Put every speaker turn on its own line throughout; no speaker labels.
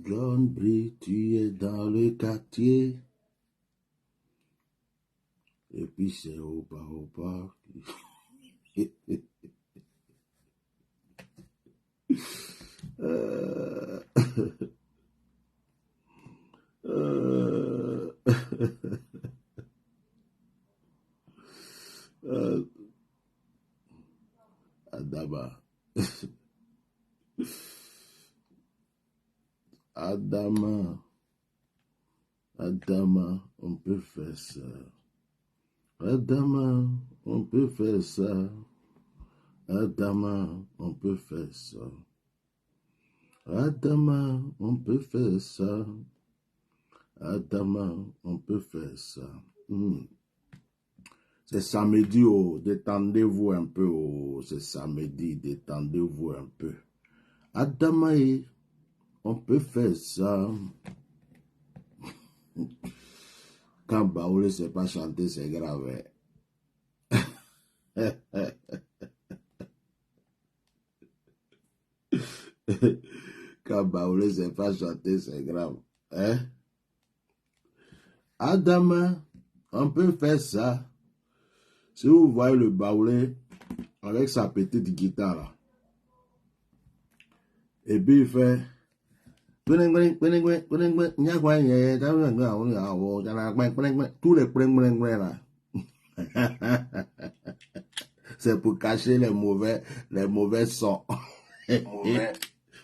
John Brie, tu es dans le quartier. Et puis c'est au bas. Euh, euh, euh, Adama. Adama. Adama, on peut faire ça. Adama, on peut faire ça. Adama, on peut faire ça. Adama, on peut faire ça. Adama, on peut faire ça. C'est samedi, oh, détendez-vous un peu, oh, c'est samedi, détendez-vous un peu. Adama, on peut faire ça. Quand Baoulé ne sait pas chanter, c'est grave. Quand Baoulé ne sait pas chanter, c'est grave. Hein? Adama, on peut faire ça. Si vous voyez le Baoulé avec sa petite guitare là, et puis il fait tous les là. C'est pour cacher les mauvais sons.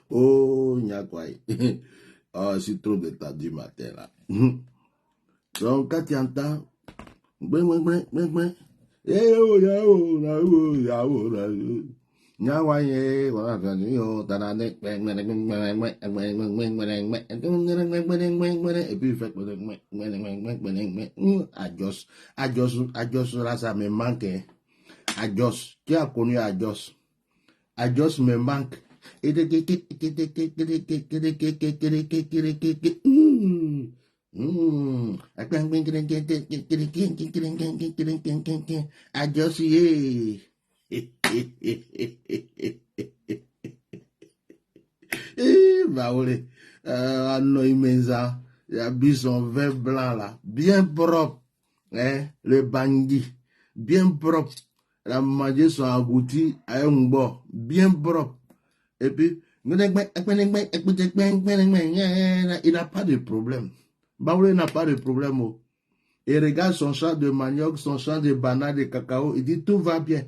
Oh, Nyakwaï. Oh, je suis trop détendu matin là. Donc, quand tu entends, et puis il fait Adios là, ça me manque. Adios, qui a connu Adios? Adios me manque. Adios, Baoulé, Anoïmeza, il a bu son vin blanc là, bien propre, hein, le bandit, bien propre. Il a mangé son agouti à un bon, bien propre. Et puis, il n'a pas de problème. Baoulé n'a pas de problème. Oh. Il regarde son champ de manioc, son champ de bananes, de cacao, il dit tout va bien.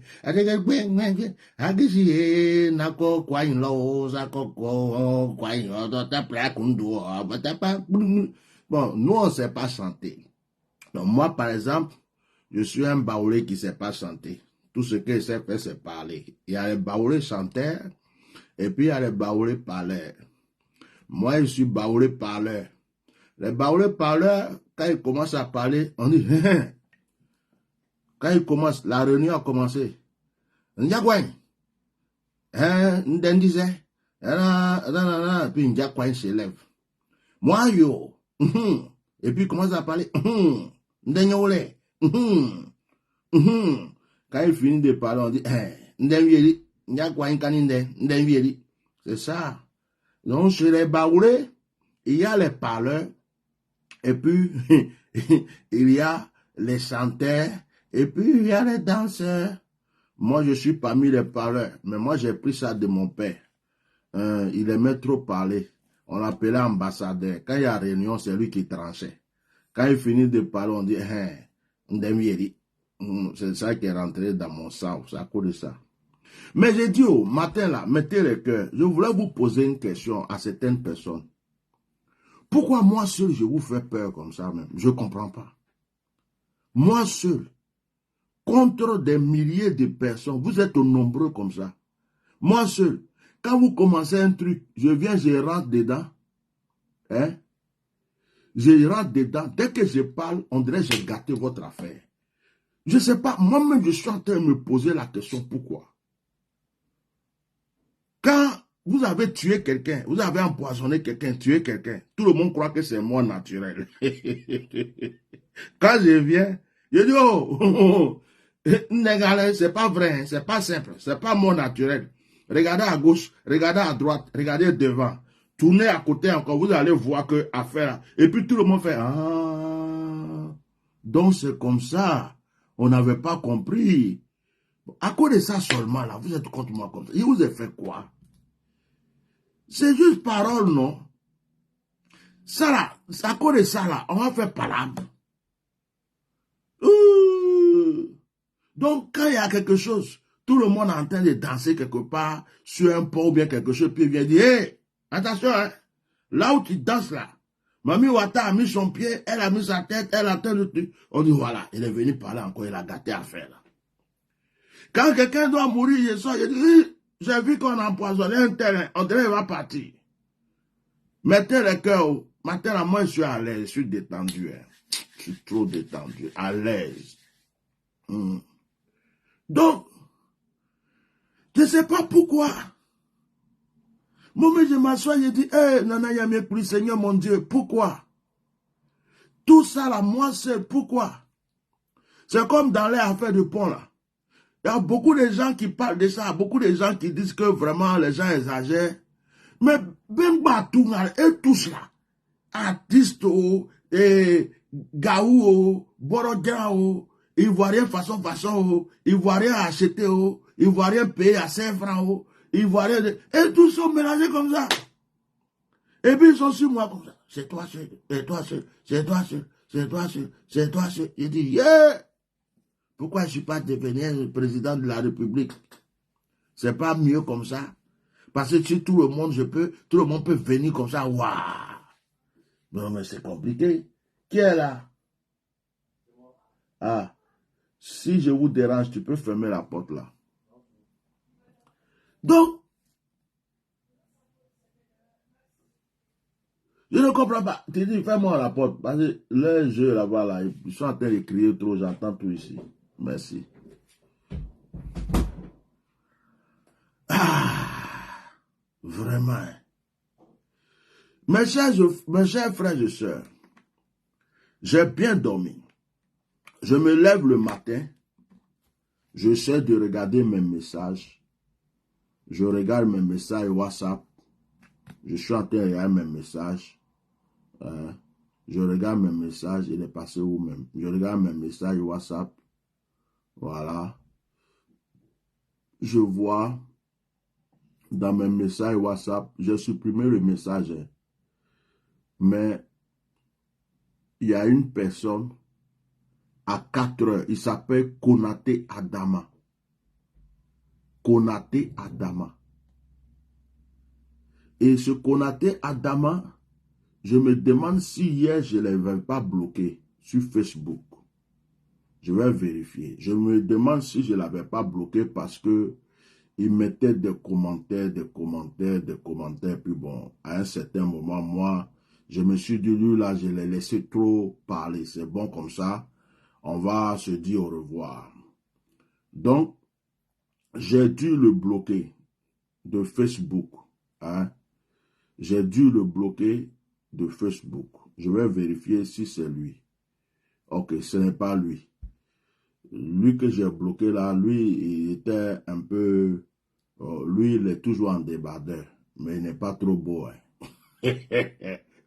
Bon, nous on ne sait pas chanter. Donc moi par exemple, je suis un Baoulé qui ne sait pas chanter. Tout ce qu'il sait faire, c'est parler. Il y a les Baoulés chanteurs, et puis il y a les Baoulés parleurs. Moi, je suis Baoulé parleur. Les Baoulés parleurs, quand ils commencent à parler, on dit, quand ils commencent, la réunion a commencé. Ndiakwain, Ndendise, puis Ndiakwain se lève. Moi, yo, et puis il commence à parler, Ndenyole, quand il finit de parler, on dit, Ndenvieli, Ndiakwain kaninde, Ndenvieli. C'est ça. Donc, chez les Baoulés, il y a les parleurs, et puis, il y a les chanteurs, et puis il y a les danseurs. Moi, je suis parmi les parleurs, mais moi, j'ai pris ça de mon père. Il aimait trop parler. On l'appelait ambassadeur. Quand il y a réunion, c'est lui qui tranchait. Quand il finit de parler, on dit, c'est ça qui est rentré dans mon sang, c'est à cause de ça. Mais j'ai dit au matin là, mettez le cœur. Je voulais vous poser une question à certaines personnes. Pourquoi moi seul, je vous fais peur comme ça même? Je ne comprends pas. Moi seul, contre des milliers de personnes, vous êtes nombreux comme ça. Moi seul, quand vous commencez un truc, je viens, je rentre dedans. Hein? Je rentre dedans. Dès que je parle, on dirait que j'ai gâté votre affaire. Je ne sais pas, moi-même, je suis en train de me poser la question, pourquoi? Quand vous avez tué quelqu'un, vous avez empoisonné quelqu'un, tué quelqu'un, tout le monde croit que c'est mort naturel. Quand je viens, je dis, oh, c'est pas vrai, c'est pas simple, c'est pas mort naturel. Regardez à gauche, regardez à droite, regardez devant. Tournez à côté encore, vous allez voir que affaire. Et puis tout le monde fait ah, donc c'est comme ça. On n'avait pas compris. À cause de ça seulement là, vous êtes contre moi comme ça. Il vous a fait quoi? C'est juste parole, non? Ça là, à cause de ça là, on va faire palabre. Donc quand il y a quelque chose, tout le monde est en train de danser quelque part sur un pont ou bien quelque chose, puis il vient dire, hé, attention, hein, là où tu danses là, Mamie Ouattara a mis son pied, elle a mis sa tête, elle a tel truc. On dit voilà, il est venu parler encore, il a gâté à faire là. Quand quelqu'un doit mourir, je sors, je dis, j'ai vu qu'on a empoisonné un terrain, on dirait qu'il va partir. Mettez le cœur, maintenant moi je suis à l'aise, je suis détendu. Hein. Je suis trop détendu, à l'aise. Donc, je ne sais pas pourquoi. Moi, je m'assois, je dis, Nana Yamé, Seigneur mon Dieu, pourquoi? Tout ça là, moi seul, pourquoi? C'est comme dans les affaires de pont là. Il y a beaucoup de gens qui parlent de ça, beaucoup de gens qui disent que vraiment les gens exagèrent. Mais ben Batounga et tout cela, artistes, et Gaou, Borodien, Ivoirien façon, Ivoirien acheté, Ivoirien payé à 5 francs, Ivoirien, et tous sont mélangés comme ça. Et puis ils sont sur moi comme ça. C'est toi seul, c'est toi seul, c'est toi seul, c'est toi seul, c'est toi seul. Il dit, yeah! Pourquoi je ne suis pas devenu président de la République? C'est pas mieux comme ça. Parce que si tout le monde peut venir comme ça, waouh! Non, mais c'est compliqué. Qui est là? Ah, si je vous dérange, tu peux fermer la porte là. Donc, je ne comprends pas. Tu dis, fais-moi la porte. Parce que les jeux là-bas, là, ils sont en train de crier trop, j'entends tout ici. Merci. Ah, vraiment. Mes chers frères et sœurs, j'ai bien dormi. Je me lève le matin, j'essaie de regarder mes messages. Je regarde mes messages WhatsApp. Je suis en train de regarder mes messages. Je regarde mes messages, il est passé où même. Je regarde mes messages WhatsApp. Voilà. Je vois dans mes messages WhatsApp, j'ai supprimé le message. Mais il y a une personne à 4 heures, il s'appelle Konaté Adama. Konaté Adama. Et ce Konaté Adama, je me demande si hier je ne l'avais pas bloqué sur Facebook. Je vais vérifier. Je me demande si je ne l'avais pas bloqué parce que il mettait des commentaires. Puis bon, à un certain moment, moi, je me suis dit, lui là, je l'ai laissé trop parler. C'est bon comme ça. On va se dire au revoir. Donc, j'ai dû le bloquer de Facebook. Hein? J'ai dû le bloquer de Facebook. Je vais vérifier si c'est lui. Ok, ce n'est pas lui. Lui que j'ai bloqué là, lui, il était un peu... lui, il est toujours en débardeur. Mais il n'est pas trop beau. Hein?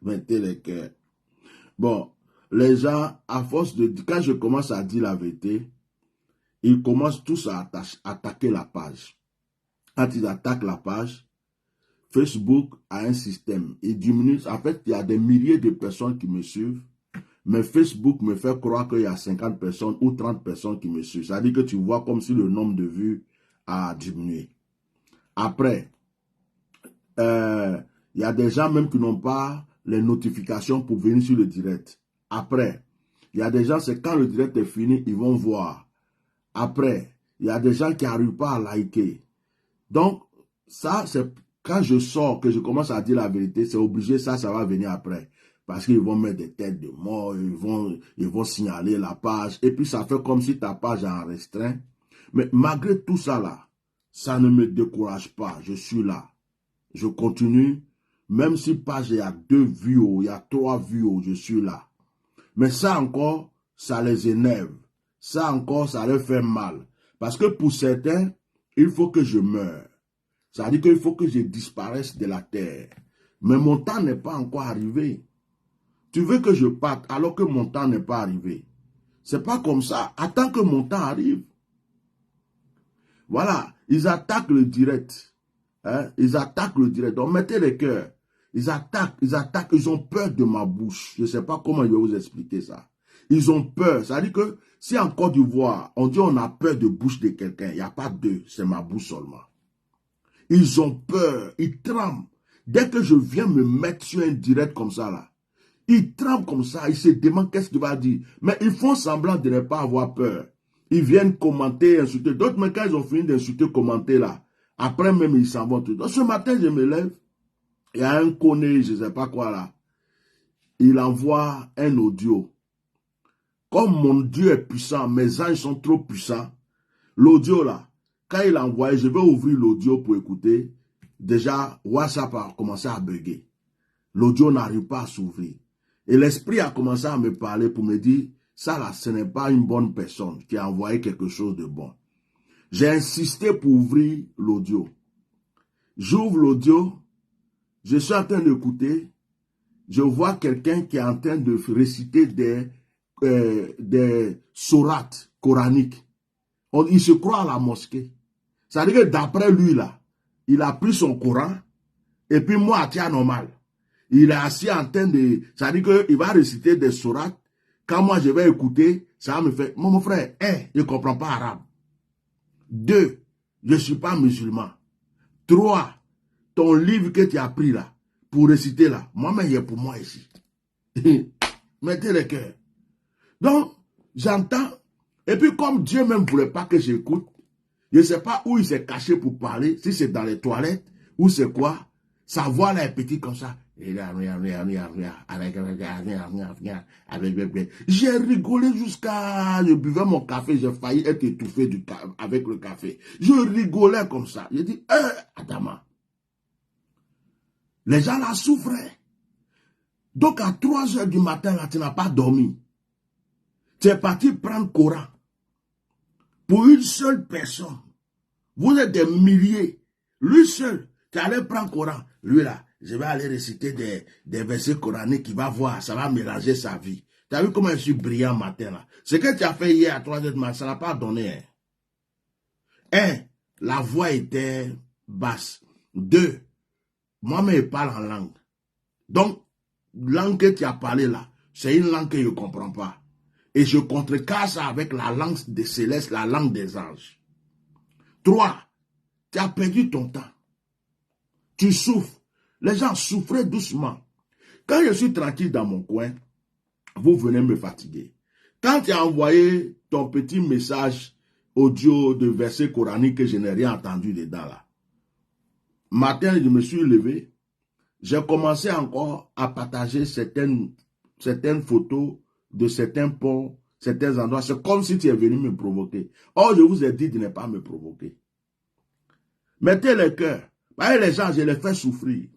Mettez les cœurs. Bon, les gens, à force de... Quand je commence à dire la vérité, ils commencent tous à attaquer la page. Quand ils attaquent la page, Facebook a un système. Il diminue. En fait, il y a des milliers de personnes qui me suivent. Mais Facebook me fait croire qu'il y a 50 personnes ou 30 personnes qui me suivent. C'est-à-dire que tu vois comme si le nombre de vues a diminué. Après, il y a des gens même qui n'ont pas les notifications pour venir sur le direct. Après, il y a des gens, c'est quand le direct est fini, ils vont voir. Après, il y a des gens qui n'arrivent pas à liker. Donc, ça, c'est quand je sors, que je commence à dire la vérité, c'est obligé, ça va venir après. Parce qu'ils vont mettre des têtes de mort, ils vont signaler la page. Et puis, ça fait comme si ta page est en restreint. Mais malgré tout ça là, ça ne me décourage pas. Je suis là. Je continue. Même si page il y a 2 vues, il y a 3 vues, je suis là. Mais ça encore, ça les énerve. Ça encore, ça leur fait mal. Parce que pour certains, il faut que je meure. Ça veut dire qu'il faut que je disparaisse de la terre. Mais mon temps n'est pas encore arrivé. Tu veux que je parte alors que mon temps n'est pas arrivé. C'est pas comme ça. Attends que mon temps arrive. Voilà. Ils attaquent le direct. Hein? Ils attaquent le direct. Donc mettez les cœurs. Ils attaquent. Ils ont peur de ma bouche. Je ne sais pas comment je vais vous expliquer ça. Ils ont peur. C'est-à-dire que si en Côte d'Ivoire, on dit on a peur de bouche de quelqu'un, il n'y a pas deux. C'est ma bouche seulement. Ils ont peur. Ils tremblent. Dès que je viens me mettre sur un direct comme ça, là, ils tremblent comme ça, ils se demandent qu'est-ce que tu vas dire. Mais ils font semblant de ne pas avoir peur. Ils viennent commenter, insulter. D'autres, mais quand ils ont fini d'insulter, commenter là, après même ils s'en vont. Donc ce matin, je me lève, il y a un conné, je ne sais pas quoi là. Il envoie un audio. Comme mon Dieu est puissant, mes anges sont trop puissants. L'audio là, quand il envoie, je vais ouvrir l'audio pour écouter. Déjà, WhatsApp a commencé à bugger. L'audio n'arrive pas à s'ouvrir. Et l'esprit a commencé à me parler pour me dire, ça là, ce n'est pas une bonne personne qui a envoyé quelque chose de bon. J'ai insisté pour ouvrir l'audio. J'ouvre l'audio, je suis en train d'écouter, je vois quelqu'un qui est en train de réciter des sourates coraniques. Il se croit à la mosquée. C'est-à-dire que d'après lui là, il a pris son Coran, et puis moi, à tia normal. Il est assis en train de... C'est-à-dire qu'il va réciter des sourates. Quand moi, je vais écouter, ça va me faire... Mon frère, je ne comprends pas arabe. 2, je ne suis pas musulman. 3, ton livre que tu as pris là, pour réciter là, moi-même, il est pour moi ici. Mettez le cœur. Donc, j'entends. Et puis, comme Dieu même ne voulait pas que j'écoute, je ne sais pas où il s'est caché pour parler, si c'est dans les toilettes, ou c'est quoi. Sa voix là est petite comme ça. J'ai rigolé jusqu'à... Je buvais mon café, j'ai failli être étouffé avec le café. Je rigolais comme ça. J'ai dit, Adama. Les gens là souffraient. Donc à 3 heures du matin, là, tu n'as pas dormi. Tu es parti prendre Coran. Pour une seule personne. Vous êtes des milliers. Lui seul, tu allais prendre Coran. Lui là, je vais aller réciter des versets coraniques qu'il va voir. Ça va mélanger sa vie. Tu as vu comment je suis brillant matin là. Ce que tu as fait hier à 3 heures du matin, ça n'a pas donné. 1, la voix était basse. 2, moi-même je parle en langue. Donc, langue que tu as parlé là, c'est une langue que je ne comprends pas. Et je contrecarre ça avec la langue des célestes, la langue des anges. 3, tu as perdu ton temps. Tu souffres. Les gens souffraient doucement. Quand je suis tranquille dans mon coin, vous venez me fatiguer. Quand tu as envoyé ton petit message audio de verset coranique que je n'ai rien entendu dedans là, matin, je me suis levé, j'ai commencé encore à partager certaines photos de certains ponts, certains endroits. C'est comme si tu es venu me provoquer. Or, je vous ai dit de ne pas me provoquer. Mettez le cœur. Les gens, je les fais souffrir.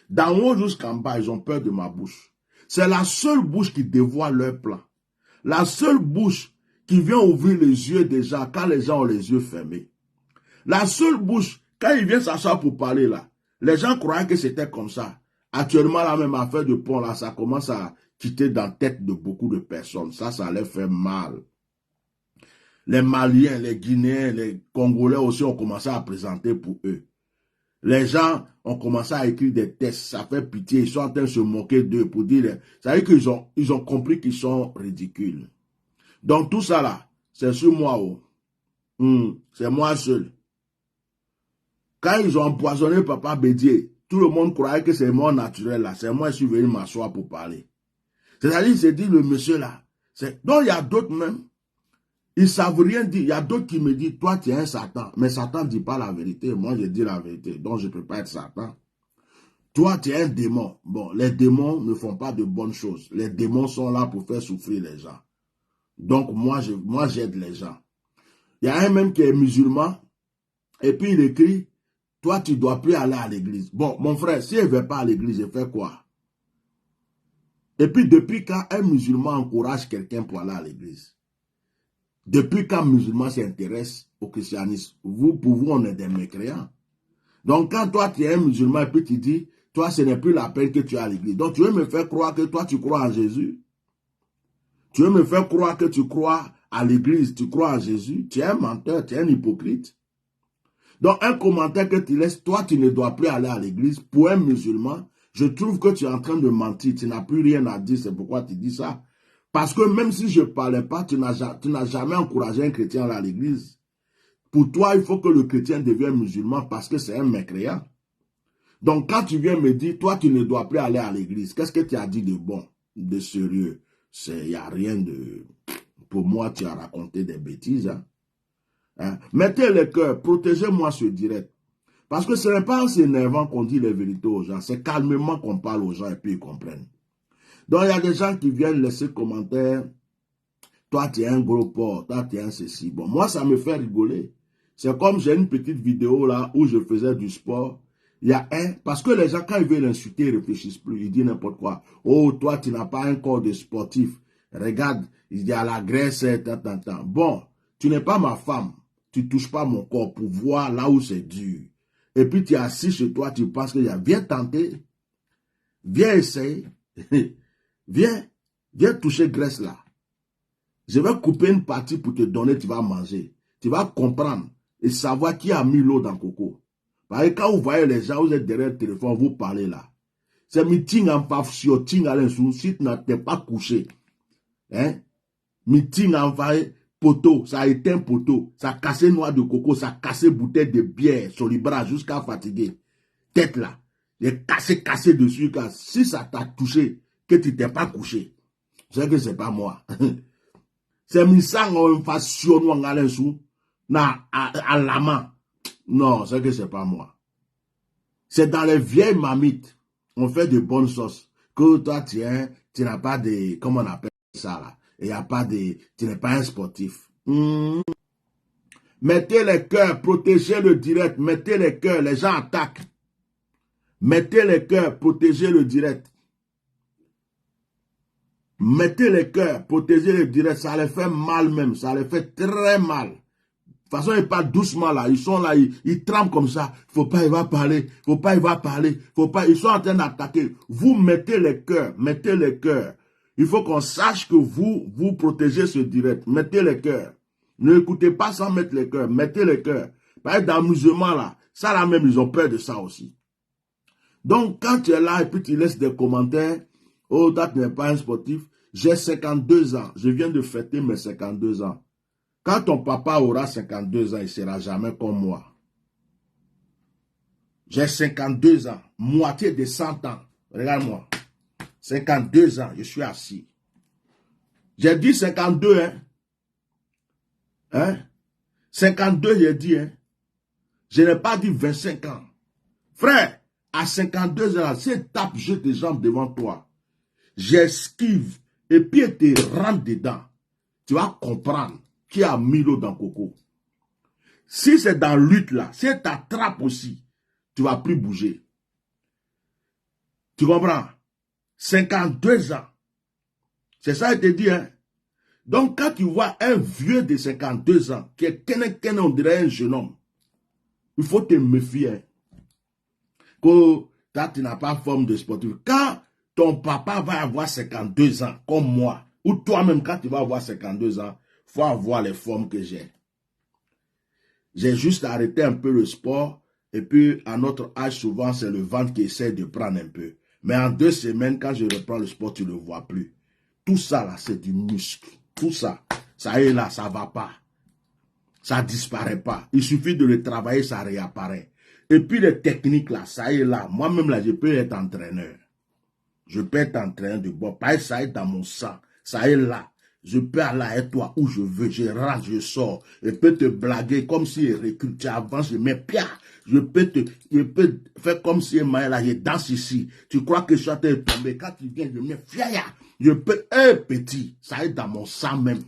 D'en haut jusqu'en bas, ils ont peur de ma bouche. C'est la seule bouche qui dévoile leur plan. La seule bouche qui vient ouvrir les yeux des gens quand les gens ont les yeux fermés. La seule bouche, quand ils viennent s'asseoir pour parler là, les gens croyaient que c'était comme ça. Actuellement, la même affaire de pont là, ça commence à quitter dans la tête de beaucoup de personnes. Ça leur fait mal. Les Maliens, les Guinéens, les Congolais aussi ont commencé à présenter pour eux. Les gens ont commencé à écrire des textes, ça fait pitié, ils sont en train de se moquer d'eux pour dire, ça veut dire qu'ils ont compris qu'ils sont ridicules. Donc tout ça là, c'est sur moi, c'est moi seul. Quand ils ont empoisonné Papa Bédié, tout le monde croyait que c'est mort naturel là, c'est moi qui suis venu m'asseoir pour parler. C'est-à-dire, c'est dit le monsieur là. Donc il y a d'autres même, ils ne savent rien dire. Il y a d'autres qui me disent, toi tu es un Satan. Mais Satan ne dit pas la vérité. Moi je dis la vérité. Donc je ne peux pas être Satan. Toi tu es un démon. Bon, les démons ne font pas de bonnes choses. Les démons sont là pour faire souffrir les gens. Donc moi j'aide les gens. Il y a un même qui est musulman. Et puis il écrit, toi tu ne dois plus aller à l'église. Bon, mon frère, si je ne vais pas à l'église, je fais quoi? Et puis depuis quand un musulman encourage quelqu'un pour aller à l'église? Depuis quand un musulman s'intéresse au christianisme, pour vous, on est des mécréants. Donc, quand toi, tu es un musulman et puis tu dis, toi, ce n'est plus la peine que tu es à l'église. Donc, tu veux me faire croire que toi, tu crois en Jésus? Tu veux me faire croire que tu crois à l'église, tu crois en Jésus? Tu es un menteur, tu es un hypocrite. Donc, un commentaire que tu laisses, toi, tu ne dois plus aller à l'église. Pour un musulman, je trouve que tu es en train de mentir. Tu n'as plus rien à dire, c'est pourquoi tu dis ça. Parce que même si je ne parlais pas, tu n'as jamais encouragé un chrétien à aller à l'église. Pour toi, il faut que le chrétien devienne musulman parce que c'est un mécréant. Donc, quand tu viens me dire, toi, tu ne dois plus aller à l'église, qu'est-ce que tu as dit de bon, de sérieux? Il n'y a rien de... Pour moi, tu as raconté des bêtises. Hein? Mettez le cœur, protégez-moi ce direct. Parce que ce n'est pas en s'énervant qu'on dit les vérités aux gens, c'est calmement qu'on parle aux gens et puis ils comprennent. Donc, il y a des gens qui viennent laisser commentaires. Toi, tu es un gros porc, toi, tu es un ceci. Bon, moi, ça me fait rigoler. C'est comme j'ai une petite vidéo là où je faisais du sport. Il y a parce que les gens, quand ils veulent insulter, ils ne réfléchissent plus. Ils disent n'importe quoi. Oh, toi, tu n'as pas un corps de sportif. Regarde, il y a la graisse, tant. Bon, tu n'es pas ma femme. Tu ne touches pas mon corps pour voir là où c'est dur. Et puis, tu es assis chez toi, tu penses qu'il y a... Viens tenter. Viens essayer. Viens toucher graisse là. Je vais couper une partie pour te donner, tu vas manger. Tu vas comprendre et savoir qui a mis l'eau dans le coco. Parce que quand vous voyez les gens, vous êtes derrière le téléphone, vous parlez là. C'est meeting en paf, ting à l'insou, si tu n'es pas couché. Hein? Meeting en faille, poteau, ça a éteint poteau, ça a cassé noix de coco, ça a cassé bouteille de bière sur les bras jusqu'à fatiguer. Tête là. J'ai cassé dessus, car si ça t'a touché, que tu t'es pas couché, c'est que c'est pas moi. C'est misang en fashion ou en galensou, na à la main. Non, c'est que c'est pas moi. C'est dans les vieilles mamites, on fait de bonnes sauces. Que toi, tu n'as pas de, comment on appelle ça là, il y a pas de, tu n'es pas un sportif. Mettez les cœurs, protégez le direct, mettez les cœurs, les gens attaquent. Mettez les cœurs, protégez le direct. Mettez les cœurs, protégez le direct, ça les fait mal même, ça les fait très mal. De toute façon, ils parlent doucement là, ils sont là, ils tremblent comme ça. Faut pas, il va parler, faut pas, il va parler, faut pas, ils sont en train d'attaquer. Vous mettez les cœurs, mettez les cœurs. Il faut qu'on sache que vous protégez ce direct. Mettez les cœurs. Ne écoutez pas sans mettre les cœurs, mettez les cœurs. Par exemple, dans le musulman là, ça là même, ils ont peur de ça aussi. Donc, quand tu es là et puis tu laisses des commentaires, oh, toi, tu n'es pas un sportif. J'ai 52 ans. Je viens de fêter mes 52 ans. Quand ton papa aura 52 ans, il ne sera jamais comme moi. J'ai 52 ans. Moitié de 100 ans. Regarde-moi. 52 ans, je suis assis. J'ai dit 52, hein? Hein? 52, j'ai dit, hein? Je n'ai pas dit 25 ans. Frère, à 52 ans, si tu tapes, jette tes jambes devant toi. J'esquive et puis tu rentres dedans. Tu vas comprendre qui a mis l'eau dans le coco. Si c'est dans lutte là, si tu attrapes aussi, tu ne vas plus bouger. Tu comprends? 52 ans. C'est ça, il te dit, hein? Donc, quand tu vois un vieux de 52 ans, qui est on dirait un jeune homme, il faut te méfier. Hein? Que tu n'as pas forme de sportif. Quand ton papa va avoir 52 ans, comme moi, ou toi-même, quand tu vas avoir 52 ans, il faut avoir les formes que j'ai. J'ai juste arrêté un peu le sport, et puis à notre âge, souvent, c'est le ventre qui essaie de prendre un peu. Mais en 2 semaines, quand je reprends le sport, tu ne le vois plus. Tout ça, là, c'est du muscle. Tout ça, ça est là, ça ne va pas. Ça ne disparaît pas. Il suffit de le travailler, ça réapparaît. Et puis les techniques, là, ça est là. Moi-même, là, je peux être entraîneur. Je peux être entraîneur de bois. Pas ça est dans mon sang. Ça est là. Je peux aller avec toi où je veux. Je rentre, je sors. Je peux te blaguer comme si je recule. Tu avances, je mets pia. Je peux faire comme si là, je danse ici. Tu crois que je suis en train de tomber. Quand tu viens, je mets fiaya. Je peux, petit. Ça est dans mon sang même.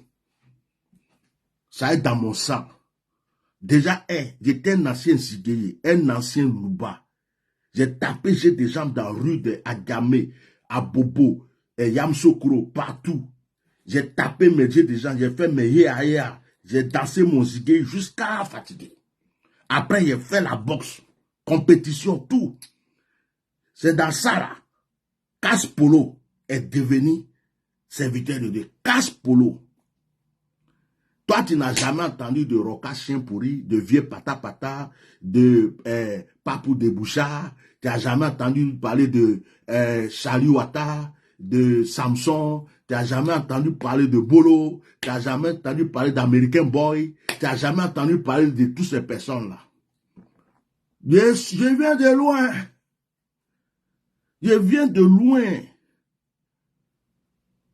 Ça est dans mon sang. Déjà, j'étais un ancien Zigueye, un ancien Louba. J'ai tapé, j'ai des jambes dans la rue de Agamé, à Bobo, Yamsokro, partout. J'ai tapé mes yeux des gens, j'ai fait mes yéa. J'ai dansé mon Zigueye jusqu'à fatiguer. Après, j'ai fait la boxe, compétition, tout. C'est dans ça là. Casse-Polo est devenu serviteur de Dieu. Casse-Polo. Toi, tu n'as jamais entendu de Roca Chien Pourri, de Vieux Pata Pata, de Papou de Bouchard. Tu n'as jamais entendu parler de Chaliwata, de Samson. Tu n'as jamais entendu parler de Bolo. Tu n'as jamais entendu parler d'American Boy. Tu n'as jamais entendu parler de toutes ces personnes-là. Je viens de loin. Je viens de loin.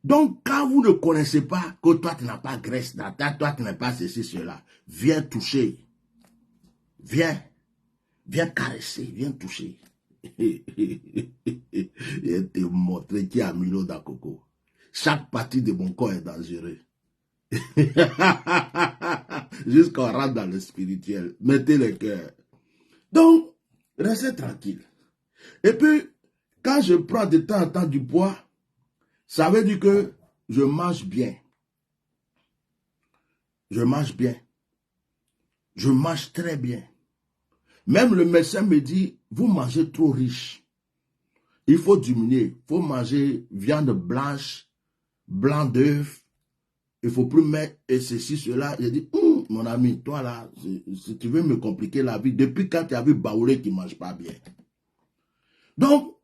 Donc, quand vous ne connaissez pas que toi, tu n'as pas graisse dans ta, toi, tu n'as pas ceci, cela, viens toucher. Viens. Viens caresser, viens toucher. Je te montrer qui a mis l'eau dans coco. Chaque partie de mon corps est dangereuse. Jusqu'on rentre dans le spirituel. Mettez le cœur. Donc, restez tranquille. Et puis, quand je prends de temps en temps du poids, ça veut dire que je mange bien. Je mange bien. Je mange très bien. Même le médecin me dit, vous mangez trop riche. Il faut diminuer. Il faut manger viande blanche, blanc d'œuf. Il ne faut plus mettre et ceci, cela. Il dit, mon ami, toi là, si tu veux me compliquer la vie, depuis quand tu as vu Baoulé qui ne mange pas bien. Donc,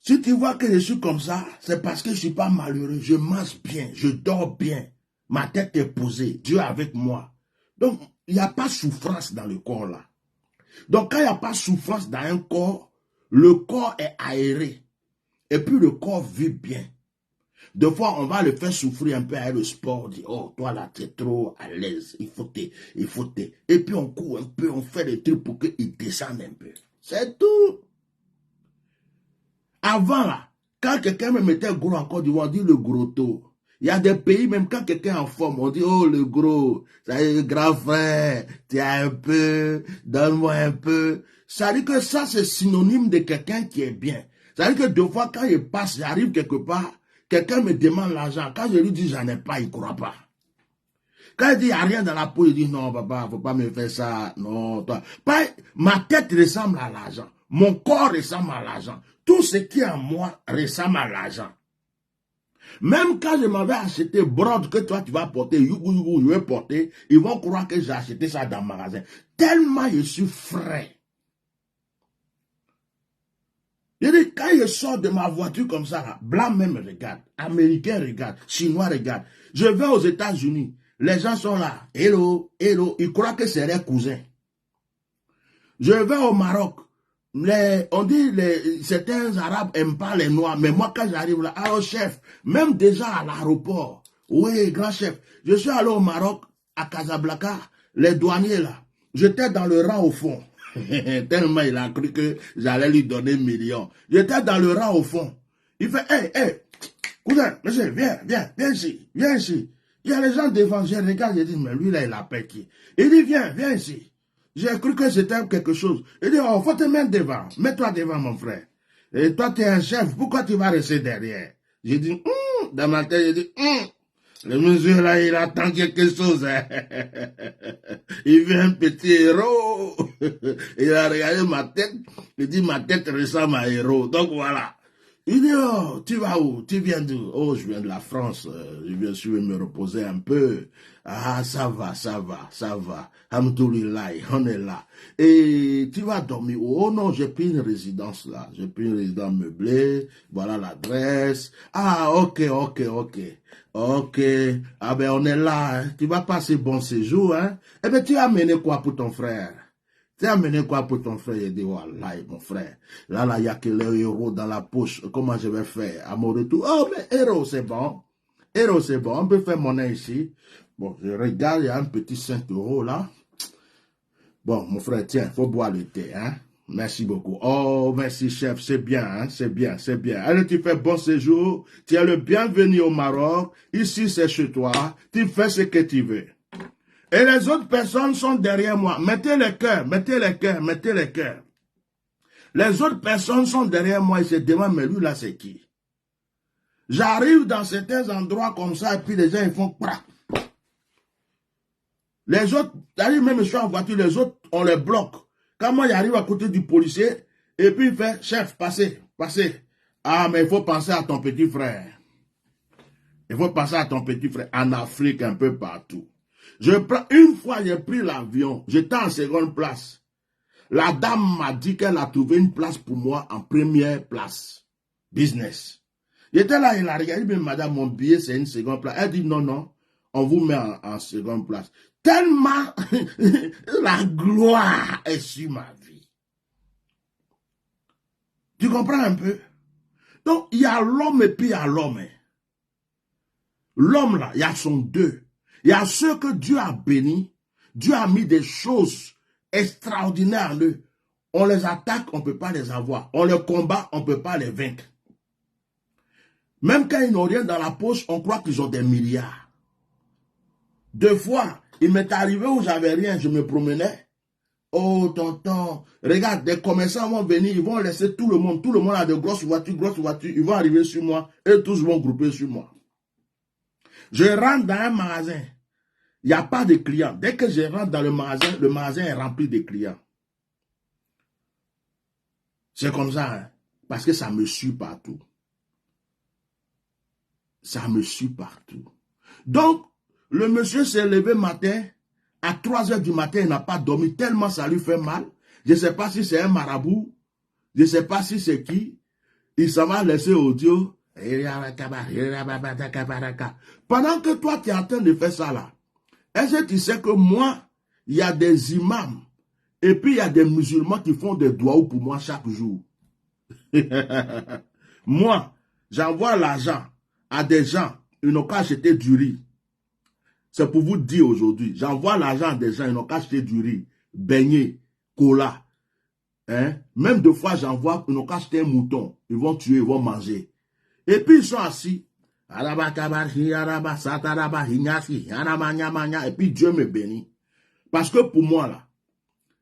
si tu vois que je suis comme ça, c'est parce que je ne suis pas malheureux. Je mange bien, je dors bien. Ma tête est posée, Dieu est avec moi. Donc, il n'y a pas de souffrance dans le corps là. Donc, quand il n'y a pas de souffrance dans un corps, le corps est aéré. Et puis, le corps vit bien. Des fois, on va le faire souffrir un peu avec le sport. On dit, oh, toi là, tu es trop à l'aise. Il faut te. Et puis, on court un peu, on fait des trucs pour qu'il descende un peu. C'est tout. Avant, là, quand quelqu'un me mettait gros en Côte d'Ivoire, on dit le gros taux. Il y a des pays, même quand quelqu'un est en forme, on dit, oh, le gros, ça y est, grand frère, tu as un peu, donne-moi un peu. Ça veut dire que ça, c'est synonyme de quelqu'un qui est bien. Ça veut dire que deux fois, quand il passe, j'arrive quelque part, quelqu'un me demande l'argent. Quand je lui dis, j'en ai pas, il ne croit pas. Quand il dit, il n'y a rien dans la peau, il dit, non, papa, il ne faut pas me faire ça. Non, toi. Ma tête ressemble à l'argent. Mon corps ressemble à l'argent. Tout ce qui est en moi ressemble à l'argent. Même quand je m'avais acheté brode que toi tu vas porter, je vais porter, ils vont croire que j'ai acheté ça dans le magasin. Tellement je suis frais. Je dis, quand je sors de ma voiture comme ça, là, blanc même regarde, américain regarde, chinois regarde. Je vais aux États-Unis, les gens sont là, hello, hello, ils croient que c'est leurs cousins. Je vais au Maroc. On dit certains Arabes n'aiment pas les Noirs, mais moi quand j'arrive là, alors chef, même déjà à l'aéroport, oui, grand chef, je suis allé au Maroc, à Casablanca, les douaniers là, j'étais dans le rang au fond, tellement il a cru que j'allais lui donner 1 million. J'étais dans le rang au fond. Il fait, hey, cousin, monsieur, viens ici. Il y a les gens devant, je regarde, je dis, mais lui là, il a pété. Il dit, viens ici. J'ai cru que c'était quelque chose. Il dit, oh, faut te mettre devant. Mets-toi devant, mon frère. Et toi, tu es un chef. Pourquoi tu vas rester derrière? J'ai dit, dans ma tête, j'ai dit, le monsieur là, il attend quelque chose. Hein. Il veut un petit héros. Il a regardé ma tête. Il dit, ma tête ressemble à un héros. Donc voilà. Il dit, oh, tu vas où? Tu viens d'où? Oh, je viens de la France. Je suis me reposer un peu. Ah, ça va. Alhamdoulilah, on est là. Et tu vas dormir où? Oh non, j'ai pris une résidence là. J'ai pris une résidence meublée. Voilà l'adresse. Ah, ok. Ah ben, on est là. Hein. Tu vas passer bon séjour, hein? Eh ben, tu as amené quoi pour ton frère? Tu as amené quoi pour ton frère? Il dit, voilà, mon frère. Là, il n'y a que le héros dans la poche. Comment je vais faire? À mon retour. Oh, mais héros, c'est bon. On peut faire monnaie ici. Bon, je regarde, il y a un petit 5 € là. Bon, mon frère, tiens, faut boire le thé, hein. Merci beaucoup. Oh, merci, chef, c'est bien, hein, c'est bien. Allez, tu fais bon séjour. Tu es le bienvenu au Maroc. Ici, c'est chez toi. Tu fais ce que tu veux. Et les autres personnes sont derrière moi. Mettez les cœurs. Les autres personnes sont derrière moi et se demandent, mais lui là, c'est qui? J'arrive dans certains endroits comme ça et puis les gens, ils font crac. Les autres, j'arrive même, je suis en voiture, les autres, on les bloque. Quand moi, j'arrive à côté du policier, Et puis il fait, chef, passez. Ah, mais il faut penser à ton petit frère. Il faut penser à ton petit frère en Afrique, un peu partout. Une fois, j'ai pris l'avion, j'étais en seconde place. La dame m'a dit qu'elle a trouvé une place pour moi en première place. Business. J'étais là, il a regardé, mais madame, mon billet, c'est une seconde place. Elle dit, non, on vous met en seconde place. Tellement la gloire est sur ma vie. Tu comprends un peu? Donc, il y a l'homme et puis il y a l'homme. L'homme là, il y a son deux. Il y a ceux que Dieu a bénis. Dieu a mis des choses extraordinaires en eux. On les attaque, on ne peut pas les avoir. On les combat, on ne peut pas les vaincre. Même quand ils n'ont rien dans la poche, on croit qu'ils ont des milliards. Deux fois, il m'est arrivé où j'avais rien, je me promenais. Oh, tonton, regarde, des commerçants vont venir, ils vont laisser tout le monde. Tout le monde a de grosses voitures, ils vont arriver sur moi et tous vont grouper sur moi. Je rentre dans un magasin, il n'y a pas de clients. Dès que je rentre dans le magasin est rempli de clients. C'est comme ça, hein? Parce que ça me suit partout. Ça me suit partout. Donc, le monsieur s'est levé matin, à 3 heures du matin, il n'a pas dormi tellement ça lui fait mal. Je ne sais pas si c'est un marabout, je ne sais pas si c'est qui. Il s'en va laisser audio. Pendant que toi, tu es en train de faire ça là, est-ce que tu sais que moi, il y a des imams, et puis il y a des musulmans qui font des doigts pour moi chaque jour. Moi, j'envoie l'argent à des gens, ils n'ont qu'à acheter du riz. C'est pour vous dire aujourd'hui, j'envoie l'argent à des gens, ils n'ont qu'à acheter du riz, beignets, cola. Hein? Même deux fois, j'envoie, ils n'ont qu'à acheter un mouton. Ils vont tuer, ils vont manger. Et puis, ils sont assis. Et puis, Dieu me bénit. Parce que pour moi, là,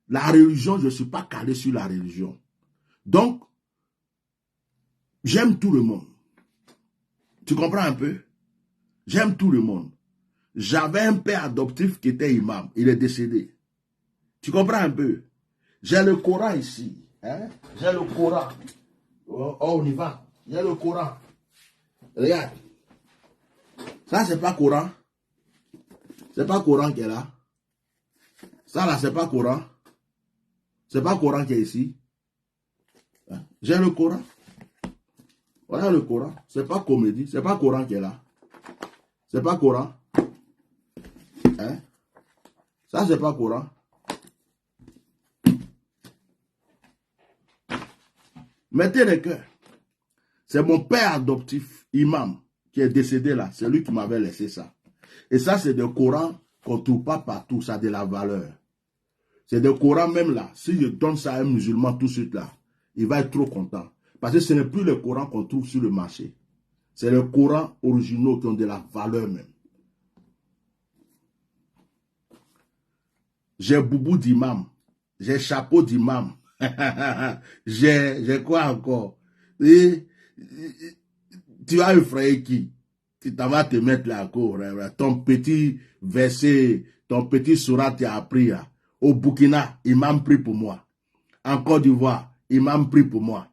la religion, je ne suis pas calé sur la religion. Donc, j'aime tout le monde. Tu comprends un peu? J'aime tout le monde. J'avais un père adoptif qui était imam. Il est décédé. Tu comprends un peu? J'ai le Coran ici. Hein? J'ai le Coran. Oh, on y va. J'ai le Coran. Regarde. Ça, c'est pas Coran. C'est pas Coran qui est là. Ça, là, c'est pas Coran. C'est pas Coran qui est ici. Hein? J'ai le Coran. Voilà le Coran. C'est pas comédie. C'est pas Coran qui est là. C'est pas Coran. Hein? Ça, c'est pas Coran. Mettez le cœur. C'est mon père adoptif, imam, qui est décédé là. C'est lui qui m'avait laissé ça. Et ça, c'est des Corans qu'on ne trouve pas partout. Ça a de la valeur. C'est des Corans même là. Si je donne ça à un musulman tout de suite là, il va être trop content. Parce que ce n'est plus le Coran qu'on trouve sur le marché. C'est les Corans originaux qui ont de la valeur même. J'ai boubou d'imam. J'ai chapeau d'imam. J'ai quoi encore? Et, tu vas effrayer qui? Tu vas te mettre là, ton petit verset, ton petit surat tu as appris là. Au Burkina, imam prie pour moi. En Côte d'Ivoire, imam prie pour moi.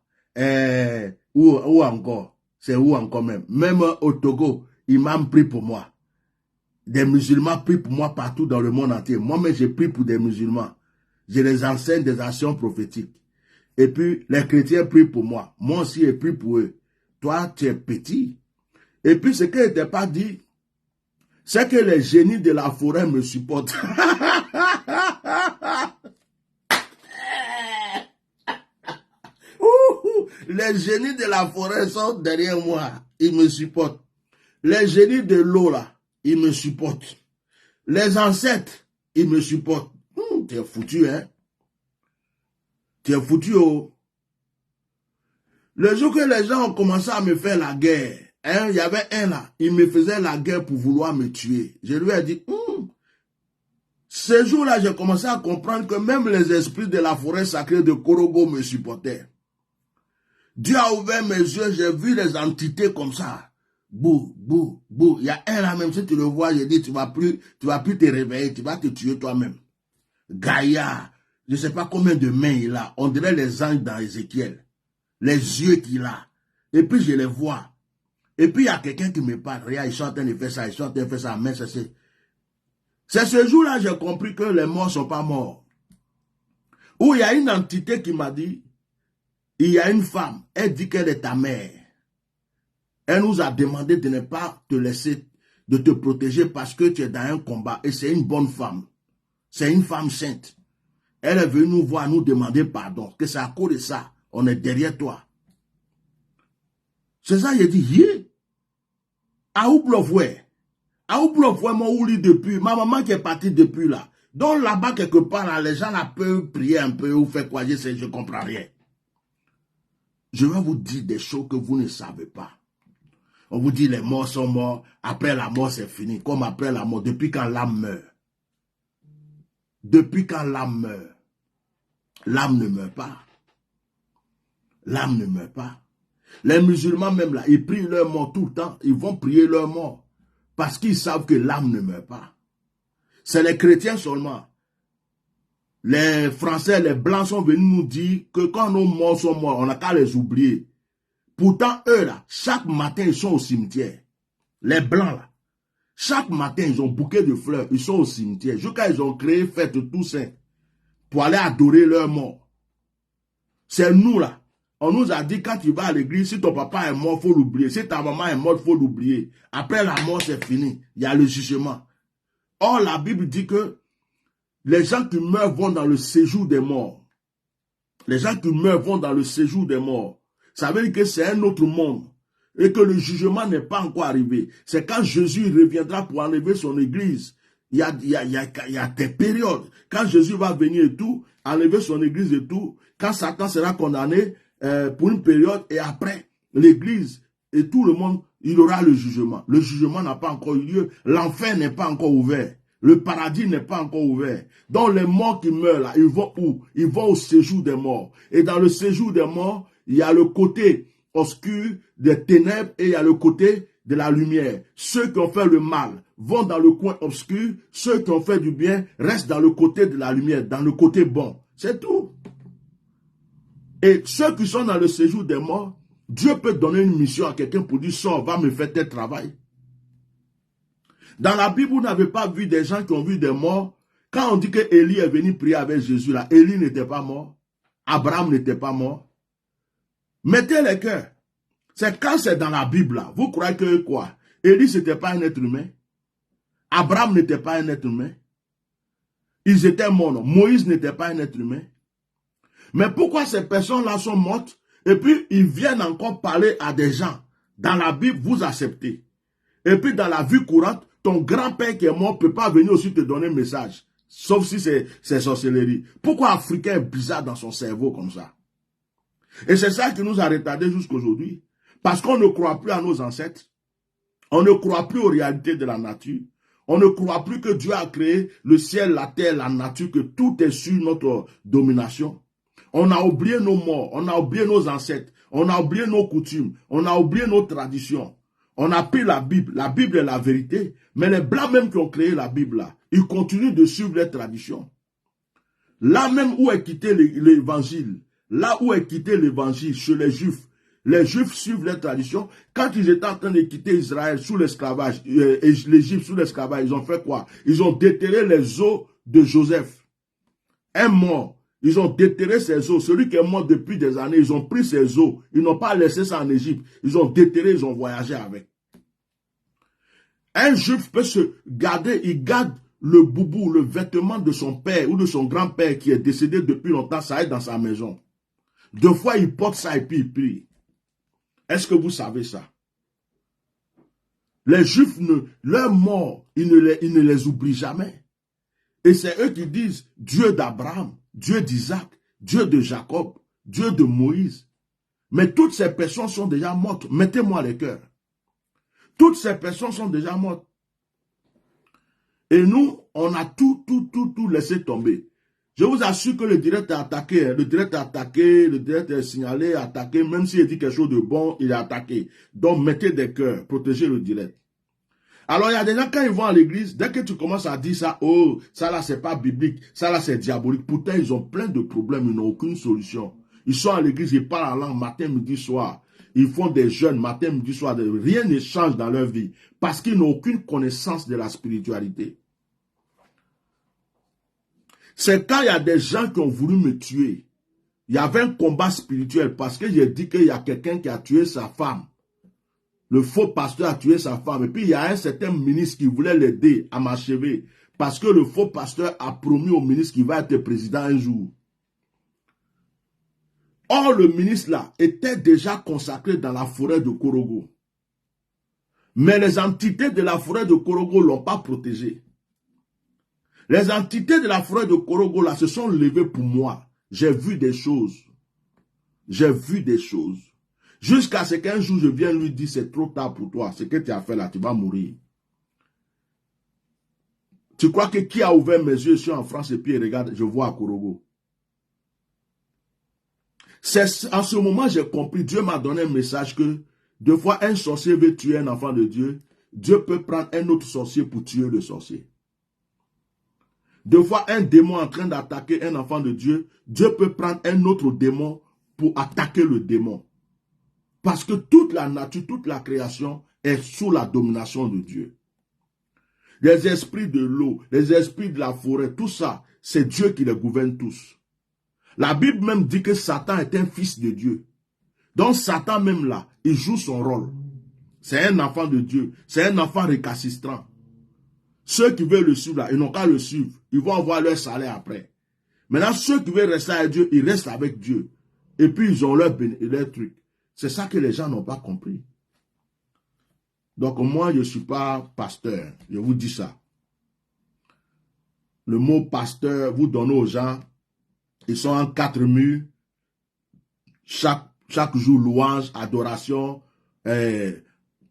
Où encore? C'est où encore même? Même au Togo, imam prie pour moi. Des musulmans prient pour moi partout dans le monde entier. Moi-même, je prie pour des musulmans. Je les enseigne des actions prophétiques. Et puis, les chrétiens prient pour moi. Moi aussi, je prie pour eux. Toi, tu es petit. Et puis, ce qui n'était pas dit, c'est que les génies de la forêt me supportent. Les génies de la forêt sont derrière moi. Ils me supportent. Les génies de l'eau, là, ils me supportent. Les ancêtres, ils me supportent. Tu es foutu, hein? Tu es foutu, oh. Le jour que les gens ont commencé à me faire la guerre, hein, il y avait un là, il me faisait la guerre pour vouloir me tuer. Je lui ai dit, ce jour-là, j'ai commencé à comprendre que même les esprits de la forêt sacrée de Korogo me supportaient. Dieu a ouvert mes yeux, j'ai vu les entités comme ça. Bou, bou, bou. Il y a un là, même si tu le vois, je dis, tu vas plus te réveiller, tu vas te tuer toi-même. Gaïa, Je ne sais pas combien de mains il a. On dirait les anges dans Ézéchiel. Les yeux qu'il a. Et puis je les vois. Et puis il y a quelqu'un qui me parle. Regarde, ils sont en train de faire ça, ils sont en train de faire ça. Mais c'est ce jour-là j'ai compris que les morts ne sont pas morts. Où il y a une entité qui m'a dit, il y a une femme, elle dit qu'elle est ta mère. Elle nous a demandé de ne pas te laisser, de te protéger parce que tu es dans un combat. Et c'est une bonne femme. C'est une femme sainte. Elle est venue nous voir, nous demander pardon. Que c'est à cause de ça, on est derrière toi. C'est ça, j'ai dit, yeah. À où bluffoué? À où bluffoué, moi, où depuis? Ma maman qui est partie depuis là. Donc là-bas, quelque part, là, les gens là peuvent prier un peu ou faire quoi, je comprends rien. Je vais vous dire des choses que vous ne savez pas. On vous dit les morts sont morts, après la mort c'est fini. Comme après la mort, depuis quand l'âme meurt. Depuis quand l'âme meurt. L'âme ne meurt pas. L'âme ne meurt pas. Les musulmans même là, ils prient leur mort tout le temps. Ils vont prier leur mort. Parce qu'ils savent que l'âme ne meurt pas. C'est les chrétiens seulement. Les Français, les Blancs sont venus nous dire que quand nos morts sont morts, on n'a qu'à les oublier. Pourtant, eux là, chaque matin, ils sont au cimetière. Les Blancs là. Chaque matin, ils ont bouquet de fleurs. Ils sont au cimetière. Jusqu'à ils ont créé fête Toussaint pour aller adorer leur mort. C'est nous là. On nous a dit quand tu vas à l'église, si ton papa est mort, il faut l'oublier. Si ta maman est morte, il faut l'oublier. Après la mort, c'est fini. Il y a le jugement. Or, la Bible dit que les gens qui meurent vont dans le séjour des morts. Les gens qui meurent vont dans le séjour des morts. Ça veut dire que c'est un autre monde. Et que le jugement n'est pas encore arrivé. C'est quand Jésus reviendra pour enlever son église. Il y a des périodes. Quand Jésus va venir et tout, enlever son église et tout, quand Satan sera condamné pour une période et après, l'église et tout le monde, il aura le jugement. Le jugement n'a pas encore eu lieu. L'enfer n'est pas encore ouvert. Le paradis n'est pas encore ouvert. Donc les morts qui meurent là, ils vont où? Ils vont au séjour des morts. Et dans le séjour des morts, il y a le côté obscur des ténèbres et il y a le côté de la lumière. Ceux qui ont fait le mal vont dans le coin obscur. Ceux qui ont fait du bien restent dans le côté de la lumière, dans le côté bon. C'est tout. Et ceux qui sont dans le séjour des morts, Dieu peut donner une mission à quelqu'un pour dire, sors, va me faire tel travail. Dans la Bible, vous n'avez pas vu des gens qui ont vu des morts. Quand on dit que Élie est venu prier avec Jésus, là, Élie n'était pas mort. Abraham n'était pas mort. Mettez les cœurs. C'est quand c'est dans la Bible, là. Vous croyez que quoi? Élie, ce n'était pas un être humain. Abraham n'était pas un être humain. Ils étaient morts. Non? Moïse n'était pas un être humain. Mais pourquoi ces personnes-là sont mortes? Et puis, ils viennent encore parler à des gens. Dans la Bible, vous acceptez. Et puis, dans la vie courante, ton grand-père qui est mort ne peut pas venir aussi te donner un message. Sauf si c'est sorcellerie. Pourquoi Africain est bizarre dans son cerveau comme ça? Et c'est ça qui nous a retardés jusqu'aujourd'hui. Parce qu'on ne croit plus à nos ancêtres. On ne croit plus aux réalités de la nature. On ne croit plus que Dieu a créé le ciel, la terre, la nature, que tout est sur notre domination. On a oublié nos morts, on a oublié nos ancêtres, on a oublié nos coutumes, on a oublié nos traditions. On a pris la Bible est la vérité, mais les Blancs même qui ont créé la Bible, là, ils continuent de suivre les traditions. Là même où est quitté l'évangile, chez les Juifs suivent les traditions. Quand ils étaient en train de quitter Israël sous l'esclavage, l'Égypte sous l'esclavage, ils ont fait quoi? Ils ont déterré les os de Joseph. Un mort. Ils ont déterré ses os. Celui qui est mort depuis des années, ils ont pris ses os. Ils n'ont pas laissé ça en Égypte. Ils ont déterré, ils ont voyagé avec. Un juif peut se garder, il garde le boubou, le vêtement de son père ou de son grand-père qui est décédé depuis longtemps, ça est dans sa maison. Deux fois, il porte ça et puis il prie. Est-ce que vous savez ça? Les Juifs, leurs morts, ils ne les oublient jamais. Et c'est eux qui disent Dieu d'Abraham, Dieu d'Isaac, Dieu de Jacob, Dieu de Moïse. Mais toutes ces personnes sont déjà mortes. Mettez-moi les cœurs. Toutes ces personnes sont déjà mortes. Et nous, on a tout laissé tomber. Je vous assure que le direct est attaqué. Le direct est attaqué, le direct est signalé, attaqué. Même s'il dit quelque chose de bon, il est attaqué. Donc, mettez des cœurs, protégez le direct. Alors, il y a des gens, quand ils vont à l'église, dès que tu commences à dire ça, oh, ça là, c'est pas biblique, ça là, c'est diabolique. Pourtant, ils ont plein de problèmes, ils n'ont aucune solution. Ils sont à l'église, ils parlent en langue matin, midi, soir. Ils font des jeûnes matin, midi, soir. Rien ne change dans leur vie parce qu'ils n'ont aucune connaissance de la spiritualité. C'est quand il y a des gens qui ont voulu me tuer. Il y avait un combat spirituel parce que j'ai dit qu'il y a quelqu'un qui a tué sa femme. Le faux pasteur a tué sa femme. Et puis il y a un certain ministre qui voulait l'aider à m'achever. Parce que le faux pasteur a promis au ministre qu'il va être président un jour. Or, le ministre là était déjà consacré dans la forêt de Korogo. Mais les entités de la forêt de Korogo ne l'ont pas protégé. Les entités de la forêt de Korogo là se sont levées pour moi. J'ai vu des choses. J'ai vu des choses. Jusqu'à ce qu'un jour je vienne lui dire c'est trop tard pour toi. Ce que tu as fait là, tu vas mourir. Tu crois que qui a ouvert mes yeux, je suis en France et puis regarde, je vois à Korogo. C'est en ce moment j'ai compris, Dieu m'a donné un message que deux fois un sorcier veut tuer un enfant de Dieu, Dieu peut prendre un autre sorcier pour tuer le sorcier. Deux fois un démon en train d'attaquer un enfant de Dieu, Dieu peut prendre un autre démon pour attaquer le démon. Parce que toute la nature, toute la création est sous la domination de Dieu. Les esprits de l'eau, les esprits de la forêt, tout ça, c'est Dieu qui les gouverne tous. La Bible même dit que Satan est un fils de Dieu. Donc Satan même là, il joue son rôle. C'est un enfant de Dieu. C'est un enfant récalcitrant. Ceux qui veulent le suivre là, ils n'ont qu'à le suivre. Ils vont avoir leur salaire après. Maintenant, ceux qui veulent rester avec Dieu, ils restent avec Dieu. Et puis ils ont leur truc. C'est ça que les gens n'ont pas compris. Donc moi, je ne suis pas pasteur. Je vous dis ça. Le mot pasteur, vous donnez aux gens, ils sont en 4 murs. Chaque jour, louange, adoration,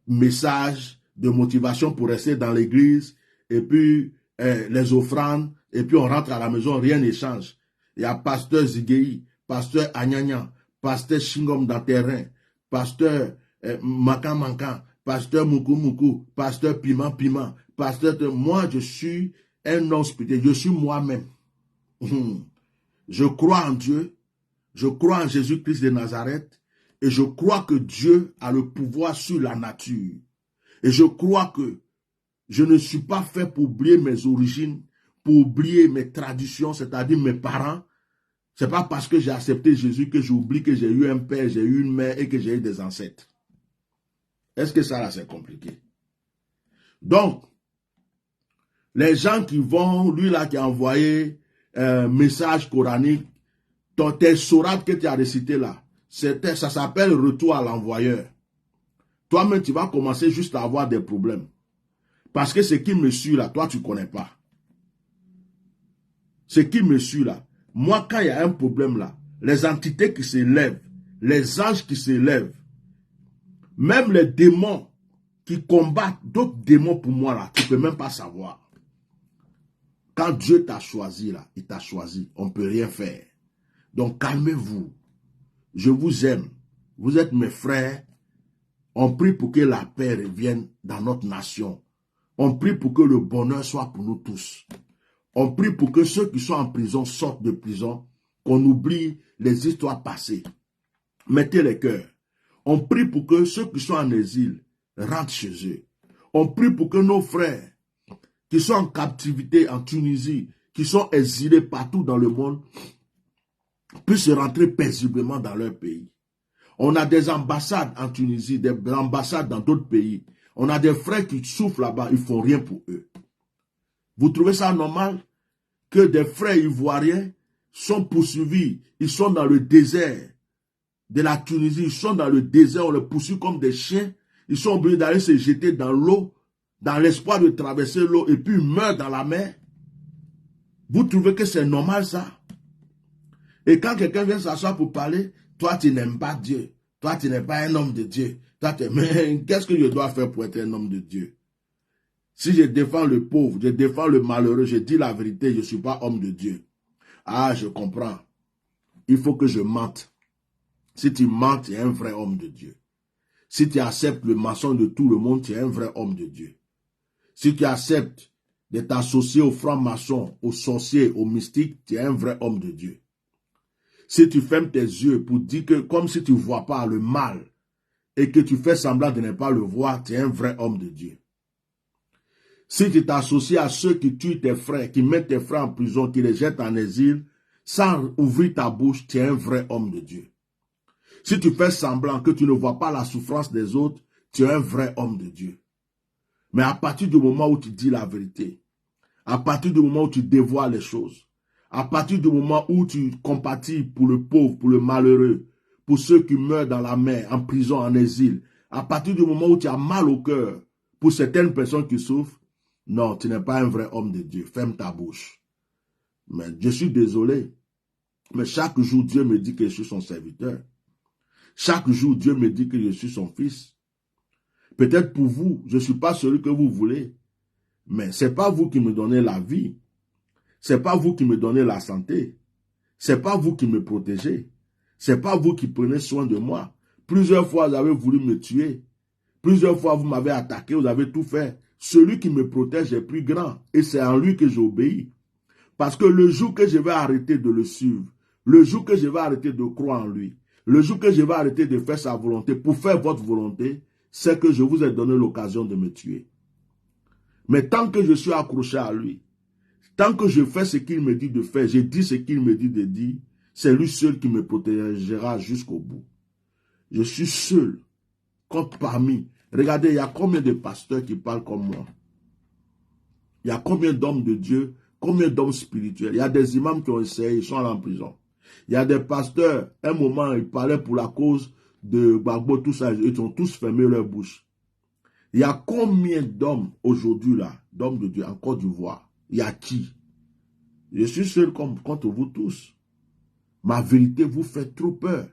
message de motivation pour rester dans l'église. Et puis les offrandes. Et puis on rentre à la maison, rien ne change. Il y a pasteur Zigei, pasteur Anyanya, pasteur Shingom dans terrain, pasteur Makan Mankan, pasteur Moukou Moukou, pasteur Piment Piment, pasteur... Moi, je suis un homme spirituel, je suis moi-même. Je crois en Dieu, je crois en Jésus-Christ de Nazareth, et je crois que Dieu a le pouvoir sur la nature. Et je crois que je ne suis pas fait pour oublier mes origines, pour oublier mes traditions, c'est-à-dire mes parents. Ce n'est pas parce que j'ai accepté Jésus que j'oublie que j'ai eu un père, j'ai eu une mère et que j'ai eu des ancêtres. Est-ce que ça là c'est compliqué? Donc, les gens qui vont, lui là qui a envoyé un message coranique, tes sourates que tu as récité là, ça s'appelle retour à l'envoyeur. Toi-même, tu vas commencer juste à avoir des problèmes. Parce que ce qui me suit là, toi, tu ne connais pas. Ce qui me suit là, moi, quand il y a un problème là, les entités qui s'élèvent, les anges qui s'élèvent, même les démons qui combattent d'autres démons pour moi là, tu ne peux même pas savoir. Quand Dieu t'a choisi là, il t'a choisi, on ne peut rien faire. Donc calmez-vous. Je vous aime. Vous êtes mes frères. On prie pour que la paix revienne dans notre nation. On prie pour que le bonheur soit pour nous tous. On prie pour que ceux qui sont en prison sortent de prison, qu'on oublie les histoires passées. Mettez les cœurs. On prie pour que ceux qui sont en exil rentrent chez eux. On prie pour que nos frères qui sont en captivité en Tunisie, qui sont exilés partout dans le monde, puissent rentrer paisiblement dans leur pays. On a des ambassades en Tunisie, des ambassades dans d'autres pays. On a des frères qui souffrent là-bas, ils ne font rien pour eux. Vous trouvez ça normal que des frères ivoiriens sont poursuivis, ils sont dans le désert de la Tunisie, ils sont dans le désert, on les poursuit comme des chiens, ils sont obligés d'aller se jeter dans l'eau, dans l'espoir de traverser l'eau, et puis ils meurent dans la mer. Vous trouvez que c'est normal ça? Et quand quelqu'un vient s'asseoir pour parler, toi tu n'aimes pas Dieu, toi tu n'es pas un homme de Dieu. Mais qu'est-ce que je dois faire pour être un homme de Dieu? Si je défends le pauvre, je défends le malheureux, je dis la vérité, je ne suis pas homme de Dieu. Ah, je comprends. Il faut que je mente. Si tu mens, tu es un vrai homme de Dieu. Si tu acceptes le mensonge de tout le monde, tu es un vrai homme de Dieu. Si tu acceptes de t'associer aux francs-maçons, aux sorciers, aux mystiques, tu es un vrai homme de Dieu. Si tu fermes tes yeux pour dire que, comme si tu ne vois pas le mal, et que tu fais semblant de ne pas le voir, tu es un vrai homme de Dieu. Si tu t'associes à ceux qui tuent tes frères, qui mettent tes frères en prison, qui les jettent en exil, sans ouvrir ta bouche, tu es un vrai homme de Dieu. Si tu fais semblant que tu ne vois pas la souffrance des autres, tu es un vrai homme de Dieu. Mais à partir du moment où tu dis la vérité, à partir du moment où tu dévoiles les choses, à partir du moment où tu compatis pour le pauvre, pour le malheureux, pour ceux qui meurent dans la mer, en prison, en exil, à partir du moment où tu as mal au cœur pour certaines personnes qui souffrent, non, tu n'es pas un vrai homme de Dieu. Ferme ta bouche. Mais je suis désolé. Mais chaque jour, Dieu me dit que je suis son serviteur. Chaque jour, Dieu me dit que je suis son fils. Peut-être pour vous, je ne suis pas celui que vous voulez. Mais ce n'est pas vous qui me donnez la vie. Ce n'est pas vous qui me donnez la santé. Ce n'est pas vous qui me protégez. Ce n'est pas vous qui prenez soin de moi. Plusieurs fois, vous avez voulu me tuer. Plusieurs fois, vous m'avez attaqué, vous avez tout fait. Celui qui me protège est plus grand. Et c'est en lui que j'obéis. Parce que le jour que je vais arrêter de le suivre, le jour que je vais arrêter de croire en lui, le jour que je vais arrêter de faire sa volonté pour faire votre volonté, c'est que je vous ai donné l'occasion de me tuer. Mais tant que je suis accroché à lui, tant que je fais ce qu'il me dit de faire, je dis ce qu'il me dit de dire, c'est lui seul qui me protégera jusqu'au bout. Je suis seul, comme parmi. Regardez, il y a combien de pasteurs qui parlent comme moi? Il y a combien d'hommes de Dieu, combien d'hommes spirituels? Il y a des imams qui ont essayé, ils sont allés en prison. Il y a des pasteurs, un moment, ils parlaient pour la cause de Gbagbo, tout ça, ils ont tous fermé leur bouche. Il y a combien d'hommes aujourd'hui là, d'hommes de Dieu en Côte d'Ivoire? Il y a qui? Je suis seul contre vous tous. Ma vérité vous fait trop peur.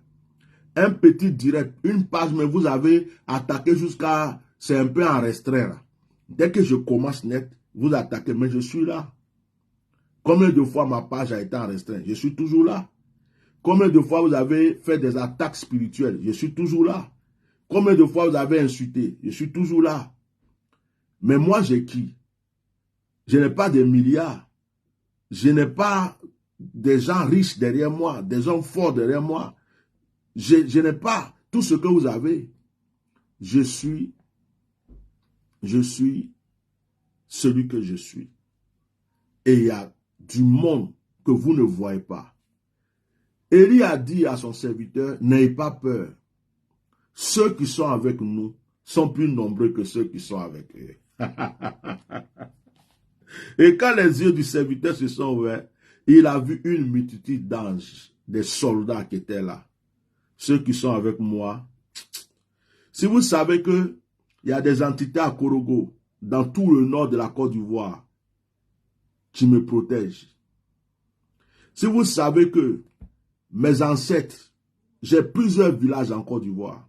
Un petit direct, une page, mais vous avez attaqué jusqu'à... C'est un peu en restreint là. Dès que je commence net, vous attaquez, mais je suis là. Combien de fois ma page a été en restreint? Je suis toujours là. Combien de fois vous avez fait des attaques spirituelles? Je suis toujours là. Combien de fois vous avez insulté? Je suis toujours là. Mais moi, j'ai qui? Je n'ai pas des milliards. Je n'ai pas des gens riches derrière moi, des hommes forts derrière moi. Je n'ai pas tout ce que vous avez. Je suis celui que je suis. Et il y a du monde que vous ne voyez pas. Élie a dit à son serviteur, n'ayez pas peur. Ceux qui sont avec nous sont plus nombreux que ceux qui sont avec eux. Et quand les yeux du serviteur se sont ouverts, il a vu une multitude d'anges, des soldats qui étaient là. Ceux qui sont avec moi. Si vous savez qu'il y a des entités à Korogo, dans tout le nord de la Côte d'Ivoire, qui me protègent. Si vous savez que mes ancêtres, j'ai plusieurs villages en Côte d'Ivoire.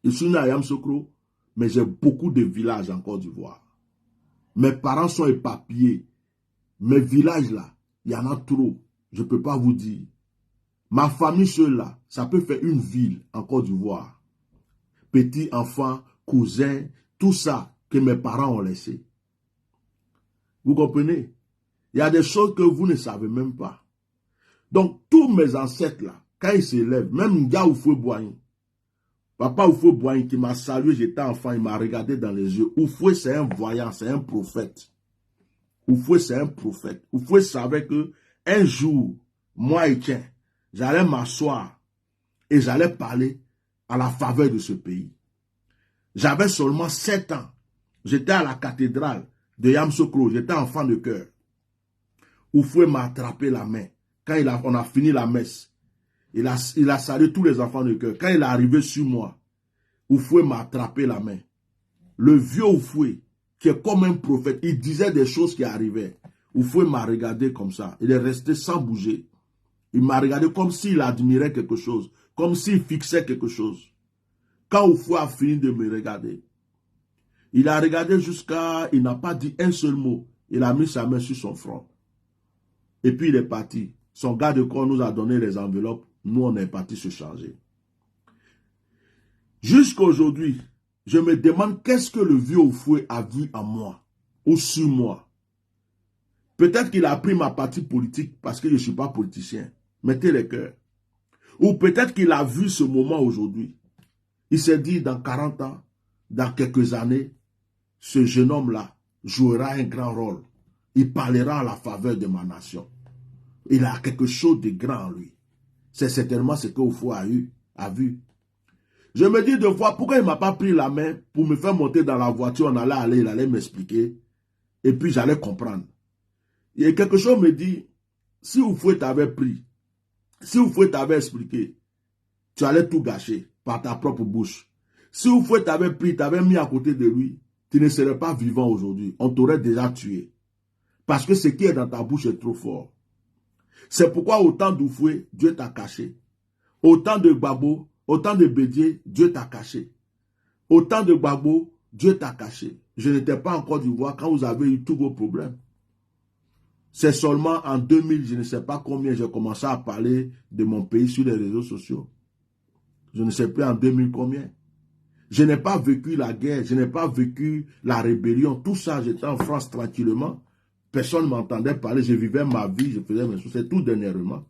Je suis né à Yamsokro, mais j'ai beaucoup de villages en Côte d'Ivoire. Mes parents sont éparpillés. Mes villages là, il y en a trop. Je ne peux pas vous dire. Ma famille seule là, ça peut faire une ville en Côte d'Ivoire. Petits enfants, cousins, tout ça que mes parents ont laissé. Vous comprenez? Il y a des choses que vous ne savez même pas. Donc, tous mes ancêtres là, quand ils s'élèvent, même Nga Oufoué Boigny, Papa Oufoué Boigny qui m'a salué, j'étais enfant, il m'a regardé dans les yeux. Oufoué, c'est un voyant, c'est un prophète. Oufoué, c'est un prophète. Oufoué savait que un jour, moi et tiens, j'allais m'asseoir et j'allais parler à la faveur de ce pays. J'avais seulement 7 ans. J'étais à la cathédrale de Yamsokro, j'étais enfant de cœur. Oufoué m'a attrapé la main. Quand on a fini la messe, il a salué tous les enfants de cœur. Quand il est arrivé sur moi, Oufoué m'a attrapé la main. Le vieux Oufoué, qui est comme un prophète, il disait des choses qui arrivaient. Oufoué m'a regardé comme ça. Il est resté sans bouger. Il m'a regardé comme s'il admirait quelque chose, comme s'il fixait quelque chose. Quand Oufoué a fini de me regarder, il a regardé jusqu'à... Il n'a pas dit un seul mot. Il a mis sa main sur son front. Et puis il est parti. Son garde de corps nous a donné les enveloppes. Nous, on est parti se changer. Jusqu'à aujourd'hui, je me demande qu'est-ce que le vieux Oufoué a vu en moi, ou sur moi. Peut-être qu'il a pris ma partie politique parce que je ne suis pas politicien. Mettez les cœurs. Ou peut-être qu'il a vu ce moment aujourd'hui. Il s'est dit dans 40 ans, dans quelques années, ce jeune homme-là jouera un grand rôle. Il parlera à la faveur de ma nation. Il a quelque chose de grand en lui. C'est certainement ce que Oufoué a vu. Je me dis deux fois, pourquoi il ne m'a pas pris la main pour me faire monter dans la voiture, il allait m'expliquer. Et puis j'allais comprendre. Et quelque chose me dit, si Oufoué t'avait pris, si Oufoué t'avait expliqué, tu allais tout gâcher par ta propre bouche. Si Oufoué t'avait pris, t'avais mis à côté de lui, tu ne serais pas vivant aujourd'hui. On t'aurait déjà tué. Parce que ce qui est dans ta bouche est trop fort. C'est pourquoi autant d'Oufoué, Dieu t'a caché. Autant de Gbagbo, autant de Bédié, Dieu t'a caché. Autant de Gbagbo, Dieu t'a caché. Je n'étais pas en Côte d'Ivoire quand vous avez eu tous vos problèmes. C'est seulement en 2000, je ne sais pas combien, j'ai commencé à parler de mon pays sur les réseaux sociaux. Je ne sais plus en 2000 combien. Je n'ai pas vécu la guerre, je n'ai pas vécu la rébellion. Tout ça, j'étais en France tranquillement. Personne ne m'entendait parler, je vivais ma vie, je faisais mes choses. C'est tout dernièrement.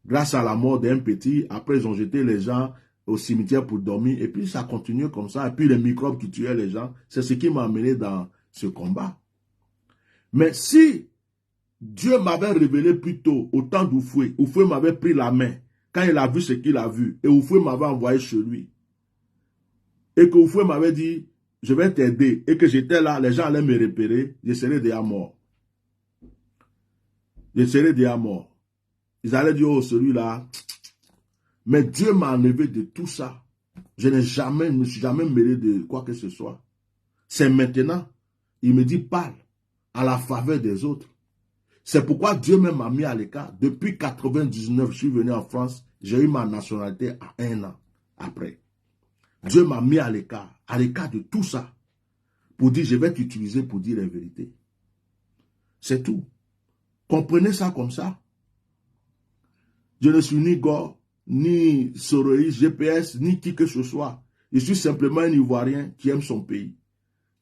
Grâce à la mort d'un petit, après ils ont jeté les gens au cimetière pour dormir. Et puis ça continue comme ça. Et puis les microbes qui tuaient les gens, c'est ce qui m'a amené dans ce combat. Mais si Dieu m'avait révélé plus tôt, au temps d'Oufoué, Oufoué m'avait pris la main, quand il a vu ce qu'il a vu, et Oufoué m'avait envoyé chez lui, et que Oufoué m'avait dit, je vais t'aider, et que j'étais là, les gens allaient me repérer, je serais déjà mort. Je serais déjà mort. Ils allaient dire, oh, celui-là. Mais Dieu m'a enlevé de tout ça. Je ne me suis jamais mêlé de quoi que ce soit. C'est maintenant, il me dit, parle à la faveur des autres. C'est pourquoi Dieu même m'a mis à l'écart. Depuis 1999, je suis venu en France, j'ai eu ma nationalité à 1 an après. Dieu m'a mis à l'écart de tout ça, pour dire, je vais t'utiliser pour dire la vérité. C'est tout. Comprenez ça comme ça. Je ne suis ni Gore, ni Soroïs, GPS, ni qui que ce soit. Je suis simplement un Ivoirien qui aime son pays,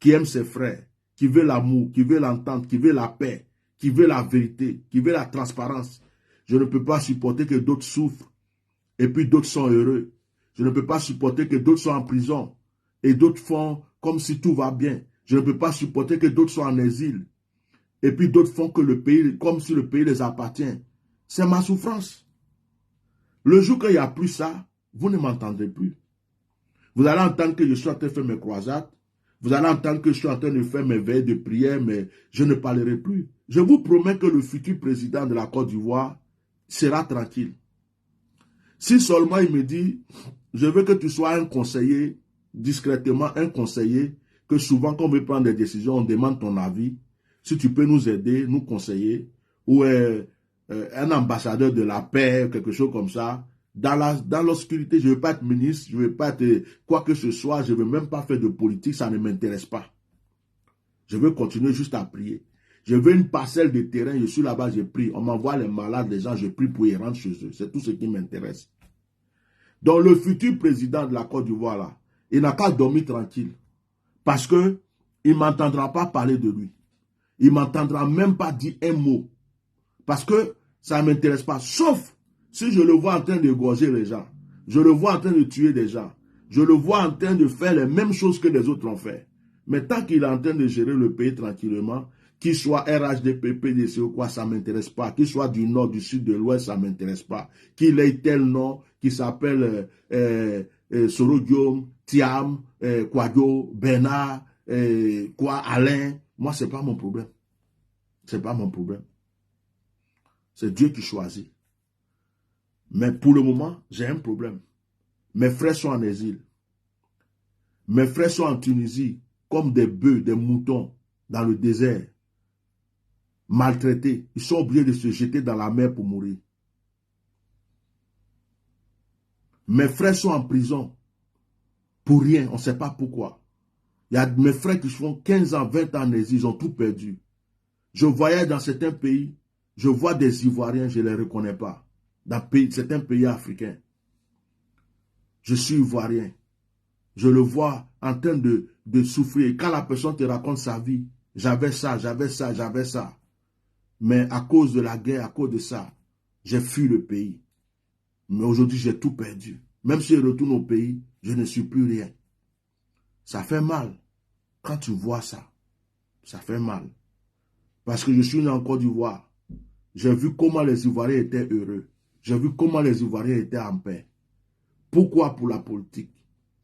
qui aime ses frères, qui veut l'amour, qui veut l'entente, qui veut la paix, qui veut la vérité, qui veut la transparence. Je ne peux pas supporter que d'autres souffrent et puis d'autres sont heureux. Je ne peux pas supporter que d'autres soient en prison et d'autres font comme si tout va bien. Je ne peux pas supporter que d'autres soient en exil et puis d'autres font que le pays, comme si le pays les appartient. C'est ma souffrance. Le jour qu'il n'y a plus ça, vous ne m'entendrez plus. Vous allez entendre que je suis en train de faire mes croisades. Vous allez entendre que je suis en train de faire mes veilles de prière, mais je ne parlerai plus. Je vous promets que le futur président de la Côte d'Ivoire sera tranquille. Si seulement il me dit, je veux que tu sois un conseiller, discrètement un conseiller, que souvent quand on veut prendre des décisions, on demande ton avis. Si tu peux nous aider, nous conseiller, ou un ambassadeur de la paix, quelque chose comme ça. Dans l'obscurité, je ne veux pas être ministre, je ne veux pas être quoi que ce soit, je ne veux même pas faire de politique, ça ne m'intéresse pas. Je veux continuer juste à prier. Je veux une parcelle de terrain, je suis là-bas, je prie. On m'envoie les malades, les gens, je prie pour y rentrer chez eux. C'est tout ce qui m'intéresse. Donc le futur président de la Côte d'Ivoire, là, il n'a qu'à dormir tranquille. Parce qu'il ne m'entendra pas parler de lui. Il ne m'entendra même pas dire un mot. Parce que ça ne m'intéresse pas. Sauf si je le vois en train d'égorger les gens. Je le vois en train de tuer des gens. Je le vois en train de faire les mêmes choses que les autres ont fait. Mais tant qu'il est en train de gérer le pays tranquillement, qu'il soit RHDP, PDC ou quoi, ça ne m'intéresse pas. Qu'il soit du nord, du sud, de l'ouest, ça ne m'intéresse pas. Qu'il ait tel nom, qui s'appelle Sorogium, Thiam, Kwadjo, Bernard, Alain. Moi, ce n'est pas mon problème. Ce n'est pas mon problème. C'est Dieu qui choisit. Mais pour le moment, j'ai un problème. Mes frères sont en exil. Mes frères sont en Tunisie, comme des bœufs, des moutons, dans le désert. Maltraités. Ils sont obligés de se jeter dans la mer pour mourir. Mes frères sont en prison. Pour rien, on ne sait pas pourquoi. Il y a mes frères qui font 15 ans, 20 ans en exil, ils ont tout perdu. Je voyage dans certains pays, je vois des Ivoiriens, je ne les reconnais pas. Dans certains pays africains. Je suis Ivoirien. Je le vois en train de souffrir. Et quand la personne te raconte sa vie, j'avais ça, j'avais ça, j'avais ça. Mais à cause de la guerre, à cause de ça, j'ai fui le pays. Mais aujourd'hui, j'ai tout perdu. Même si je retourne au pays, je ne suis plus rien. Ça fait mal. Quand tu vois ça, ça fait mal. Parce que je suis né en Côte d'Ivoire. J'ai vu comment les Ivoiriens étaient heureux. J'ai vu comment les Ivoiriens étaient en paix. Pourquoi pour la politique?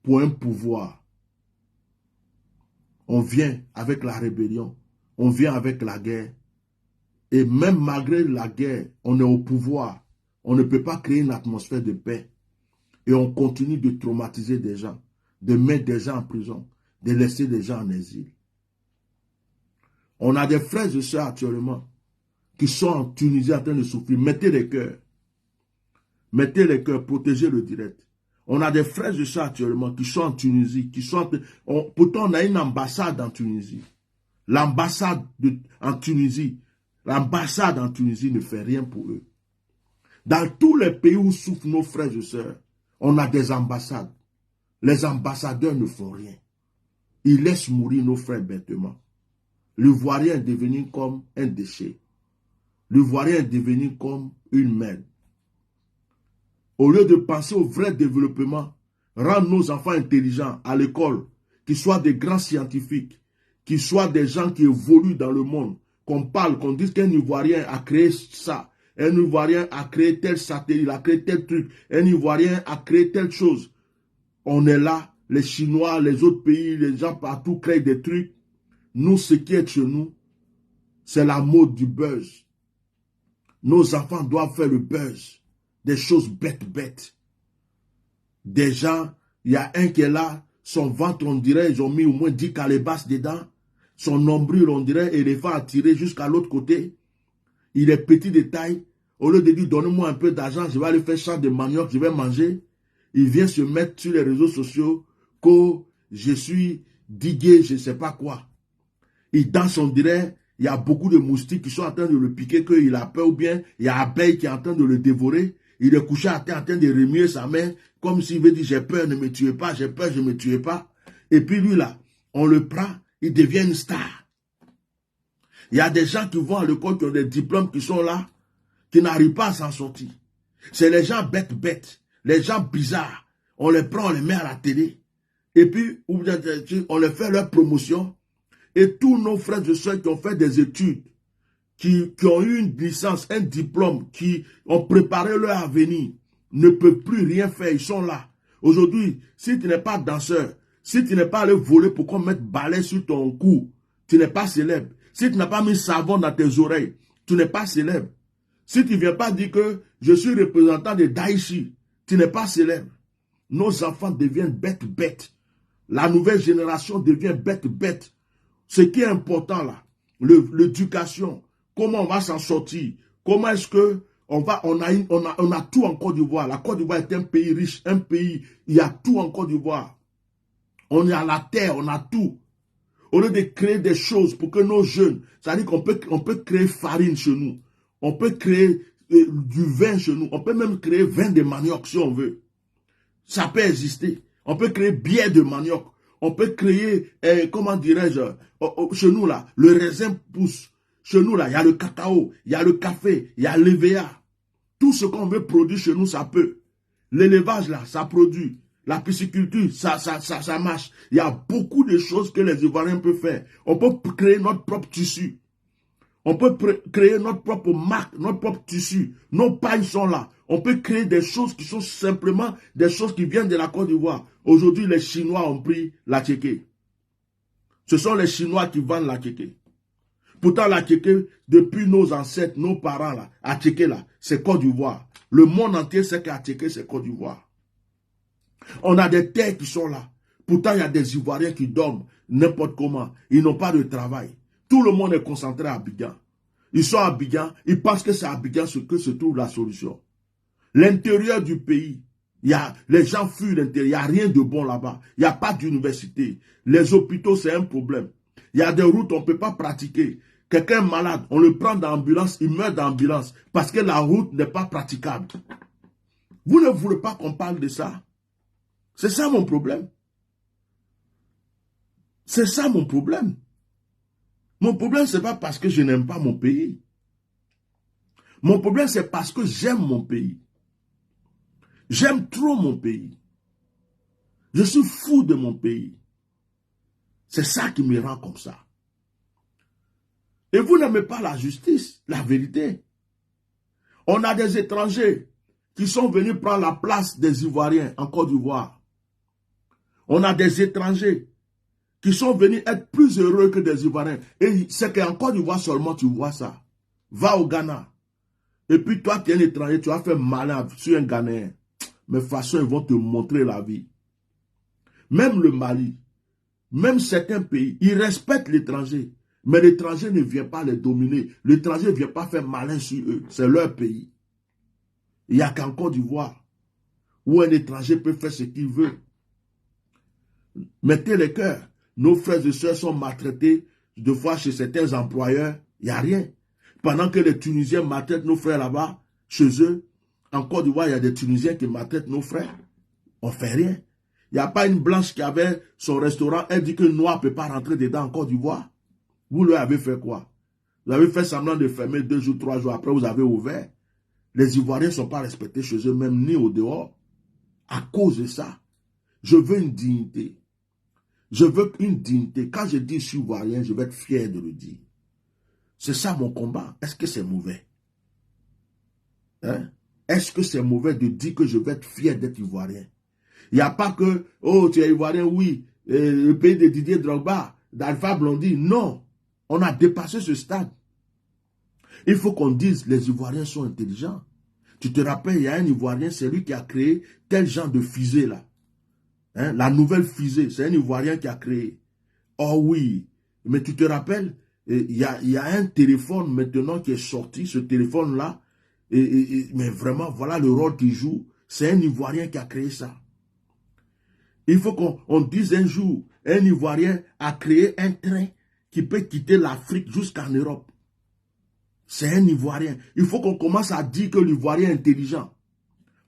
Pour un pouvoir. On vient avec la rébellion. On vient avec la guerre. Et même malgré la guerre, on est au pouvoir. On ne peut pas créer une atmosphère de paix. Et on continue de traumatiser des gens, de mettre des gens en prison, de laisser des gens en exil. On a des frères et sœurs actuellement qui sont en Tunisie en train de souffrir. Mettez les cœurs. Mettez les cœurs, protégez le direct. On a des frères et sœurs actuellement qui sont en Tunisie, pourtant on a une ambassade en Tunisie. L'ambassade en Tunisie ne fait rien pour eux. Dans tous les pays où souffrent nos frères et sœurs, on a des ambassades. Les ambassadeurs ne font rien. Ils laissent mourir nos frères bêtement. L'Ivoirien est devenu comme un déchet. L'Ivoirien est devenu comme une merde. Au lieu de penser au vrai développement, rendre nos enfants intelligents à l'école, qu'ils soient des grands scientifiques, qu'ils soient des gens qui évoluent dans le monde, qu'on parle, qu'on dise qu'un Ivoirien a créé ça, un Ivoirien a créé tel satellite, a créé tel truc, un Ivoirien a créé telle chose. On est là, les Chinois, les autres pays, les gens partout créent des trucs. Nous, ce qui est chez nous, c'est la mode du buzz. Nos enfants doivent faire le buzz. Des choses bêtes. Des gens, il y a un qui est là, son ventre, on dirait, ils ont mis au moins 10 calebasses dedans. Son nombril, on dirait, éléphant à tirer jusqu'à l'autre côté. Il est petit de taille. Au lieu de dire, donnez-moi un peu d'argent, je vais aller faire champ de manioc, je vais manger. Il vient se mettre sur les réseaux sociaux que je suis digué, je ne sais pas quoi. Il danse, on dirait, il y a beaucoup de moustiques qui sont en train de le piquer, qu'il a peur, ou bien il y a abeille qui est en train de le dévorer. Il est couché à terre en train de remuer sa main, comme s'il veut dire, j'ai peur, ne me tuez pas, j'ai peur, je ne me tuez pas. Et puis lui là, on le prend, il devient une star. Il y a des gens qui vont à l'école, qui ont des diplômes, qui sont là, qui n'arrivent pas à s'en sortir. C'est les gens bêtes, les gens bizarres. On les prend, on les met à la télé. Et puis, on les fait leur promotion. Et tous nos frères et sœurs qui ont fait des études, qui ont eu une licence, un diplôme, qui ont préparé leur avenir, ne peuvent plus rien faire. Ils sont là. Aujourd'hui, si tu n'es pas danseur, si tu n'es pas allé voler pour qu'on mette balai sur ton cou, tu n'es pas célèbre. Si tu n'as pas mis savon dans tes oreilles, tu n'es pas célèbre. Si tu ne viens pas dire que je suis représentant de Daichi, tu n'es pas célèbre. Nos enfants deviennent bêtes. La nouvelle génération devient bête. Ce qui est important là, l'éducation, comment on va s'en sortir, comment est-ce que on a tout en Côte d'Ivoire. La Côte d'Ivoire est un pays riche, un pays, il y a tout en Côte d'Ivoire. On est à la terre, on a tout. Au lieu de créer des choses pour que nos jeunes, c'est-à-dire qu'on peut créer farine chez nous, on peut créer du vin chez nous, on peut même créer vin de manioc si on veut. Ça peut exister. On peut créer bière de manioc. On peut créer, comment dirais-je, chez nous là, le raisin pousse. Chez nous là, il y a le cacao, il y a le café, il y a l'EVA. Tout ce qu'on veut produire chez nous, ça peut. L'élevage là, ça produit. La pisciculture, ça marche. Il y a beaucoup de choses que les Ivoiriens peuvent faire. On peut créer notre propre tissu. On peut créer notre propre marque, notre propre tissu. Nos pailles sont là. On peut créer des choses qui sont simplement des choses qui viennent de la Côte d'Ivoire. Aujourd'hui, les Chinois ont pris la tchéké. Ce sont les Chinois qui vendent la tchéké. Pourtant, la tchéké, depuis nos ancêtres, nos parents, là, à tchéké, là, c'est Côte d'Ivoire. Le monde entier sait qu'à tchéké, c'est Côte d'Ivoire. On a des terres qui sont là. Pourtant, il y a des Ivoiriens qui dorment n'importe comment. Ils n'ont pas de travail. Tout le monde est concentré à Abidjan. Ils sont à Abidjan, ils pensent que c'est à Abidjan que se trouve la solution. L'intérieur du pays, les gens fuient l'intérieur, il n'y a rien de bon là-bas. Il n'y a pas d'université. Les hôpitaux, c'est un problème. Il y a des routes, on ne peut pas pratiquer. Quelqu'un est malade, on le prend dans l'ambulance, il meurt dans l'ambulance parce que la route n'est pas praticable. Vous ne voulez pas qu'on parle de ça? C'est ça mon problème. C'est ça mon problème. Mon problème, ce n'est pas parce que je n'aime pas mon pays. Mon problème, c'est parce que j'aime mon pays. J'aime trop mon pays. Je suis fou de mon pays. C'est ça qui me rend comme ça. Et vous n'aimez pas la justice, la vérité. On a des étrangers qui sont venus prendre la place des Ivoiriens en Côte d'Ivoire. On a des étrangers qui sont venus être plus heureux que des Ivoiriens. Et c'est qu'en Côte d'Ivoire seulement tu vois ça. Va au Ghana. Et puis toi, tu es un étranger, tu vas faire malin sur un Ghanéen. Mais de toute façon, ils vont te montrer la vie. Même le Mali, même certains pays, ils respectent l'étranger. Mais l'étranger ne vient pas les dominer. L'étranger ne vient pas faire malin sur eux. C'est leur pays. Il n'y a qu'en Côte d'Ivoire où un étranger peut faire ce qu'il veut. Mettez les cœurs. Nos frères et sœurs sont maltraités de fois chez certains employeurs. Il n'y a rien. Pendant que les Tunisiens maltraitent nos frères là-bas, chez eux, en Côte d'Ivoire, il y a des Tunisiens qui maltraitent nos frères. On ne fait rien. Il n'y a pas une blanche qui avait son restaurant. Elle dit que le noir ne peut pas rentrer dedans en Côte d'Ivoire. Vous lui avez fait quoi? Vous avez fait semblant de fermer 2 jours, 3 jours après, vous avez ouvert. Les Ivoiriens ne sont pas respectés chez eux, même ni au dehors. À cause de ça, je veux une dignité. Je veux une dignité. Quand je dis je suis Ivoirien, je vais être fier de le dire. C'est ça mon combat. Est-ce que c'est mauvais? Hein? Est-ce que c'est mauvais de dire que je vais être fier d'être Ivoirien? Il n'y a pas que, oh, tu es Ivoirien, oui, le pays de Didier Drogba, d'Alpha Blondy. Non, on a dépassé ce stade. Il faut qu'on dise, les Ivoiriens sont intelligents. Tu te rappelles, il y a un Ivoirien, c'est lui qui a créé tel genre de fusée là. Hein? La nouvelle fusée, c'est un Ivoirien qui a créé. Oh oui, mais tu te rappelles, il y a un téléphone maintenant qui est sorti, ce téléphone-là, mais vraiment, voilà le rôle qu'il joue. C'est un Ivoirien qui a créé ça. Il faut qu'on dise un jour, un Ivoirien a créé un train qui peut quitter l'Afrique jusqu'en Europe. C'est un Ivoirien. Il faut qu'on commence à dire que l'Ivoirien est intelligent.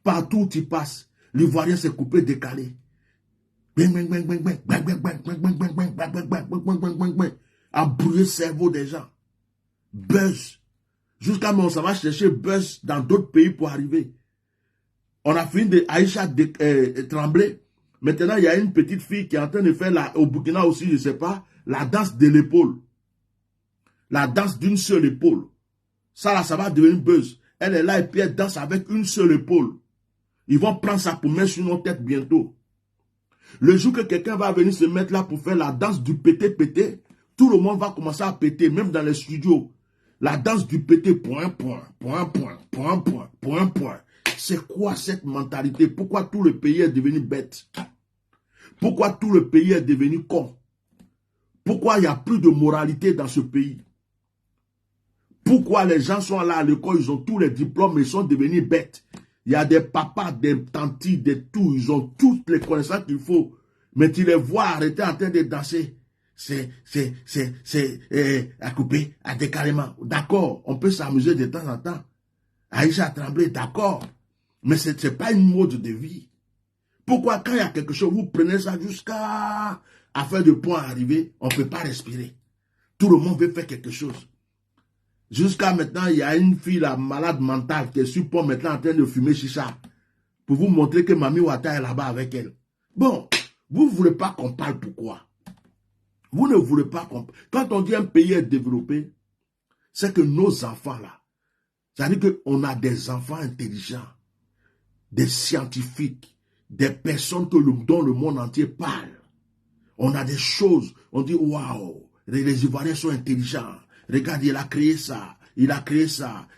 Partout où tu passes, l'Ivoirien s'est coupé, décalé. Embrouiller le cerveau des gens. Buzz. Jusqu'à maintenant, ça va chercher buzz dans d'autres pays pour arriver. On a fini de Aïcha Tremblay. Maintenant, il y a une petite fille qui est en train de faire, au Burkina aussi, je ne sais pas, la danse de l'épaule. La danse d'une seule épaule. Ça là, ça va devenir buzz. Elle est là et puis elle danse avec une seule épaule. Ils vont prendre ça pour mettre sur nos têtes bientôt. Le jour que quelqu'un va venir se mettre là pour faire la danse du pété-pété, tout le monde va commencer à péter, même dans les studios. La danse du pété, point. C'est quoi cette mentalité? Pourquoi tout le pays est devenu bête? Pourquoi tout le pays est devenu con? Pourquoi il n'y a plus de moralité dans ce pays? Pourquoi les gens sont là à l'école, ils ont tous les diplômes, mais ils sont devenus bêtes? Il y a des papas, des tantis, des tout, ils ont toutes les connaissances qu'il faut. Mais tu les vois arrêter en train de danser. C'est à couper, à décalement. D'accord, on peut s'amuser de temps en temps. Aïcha Tremblay, d'accord. Mais ce n'est pas une mode de vie. Pourquoi quand il y a quelque chose, vous prenez ça jusqu'à faire de point arriver, on ne peut pas respirer. Tout le monde veut faire quelque chose. Jusqu'à maintenant, il y a une fille là, malade mentale qui est sur pont maintenant en train de fumer chicha. Pour vous montrer que Mami Ouattara est là-bas avec elle. Bon, vous ne voulez pas qu'on parle pourquoi? Vous ne voulez pas qu'on... Quand on dit un pays est développé, c'est que nos enfants là, c'est-à-dire qu'on a des enfants intelligents, des scientifiques, des personnes dont le monde entier parle. On a des choses, on dit waouh, les Ivoiriens sont intelligents. Regarde, il a créé ça,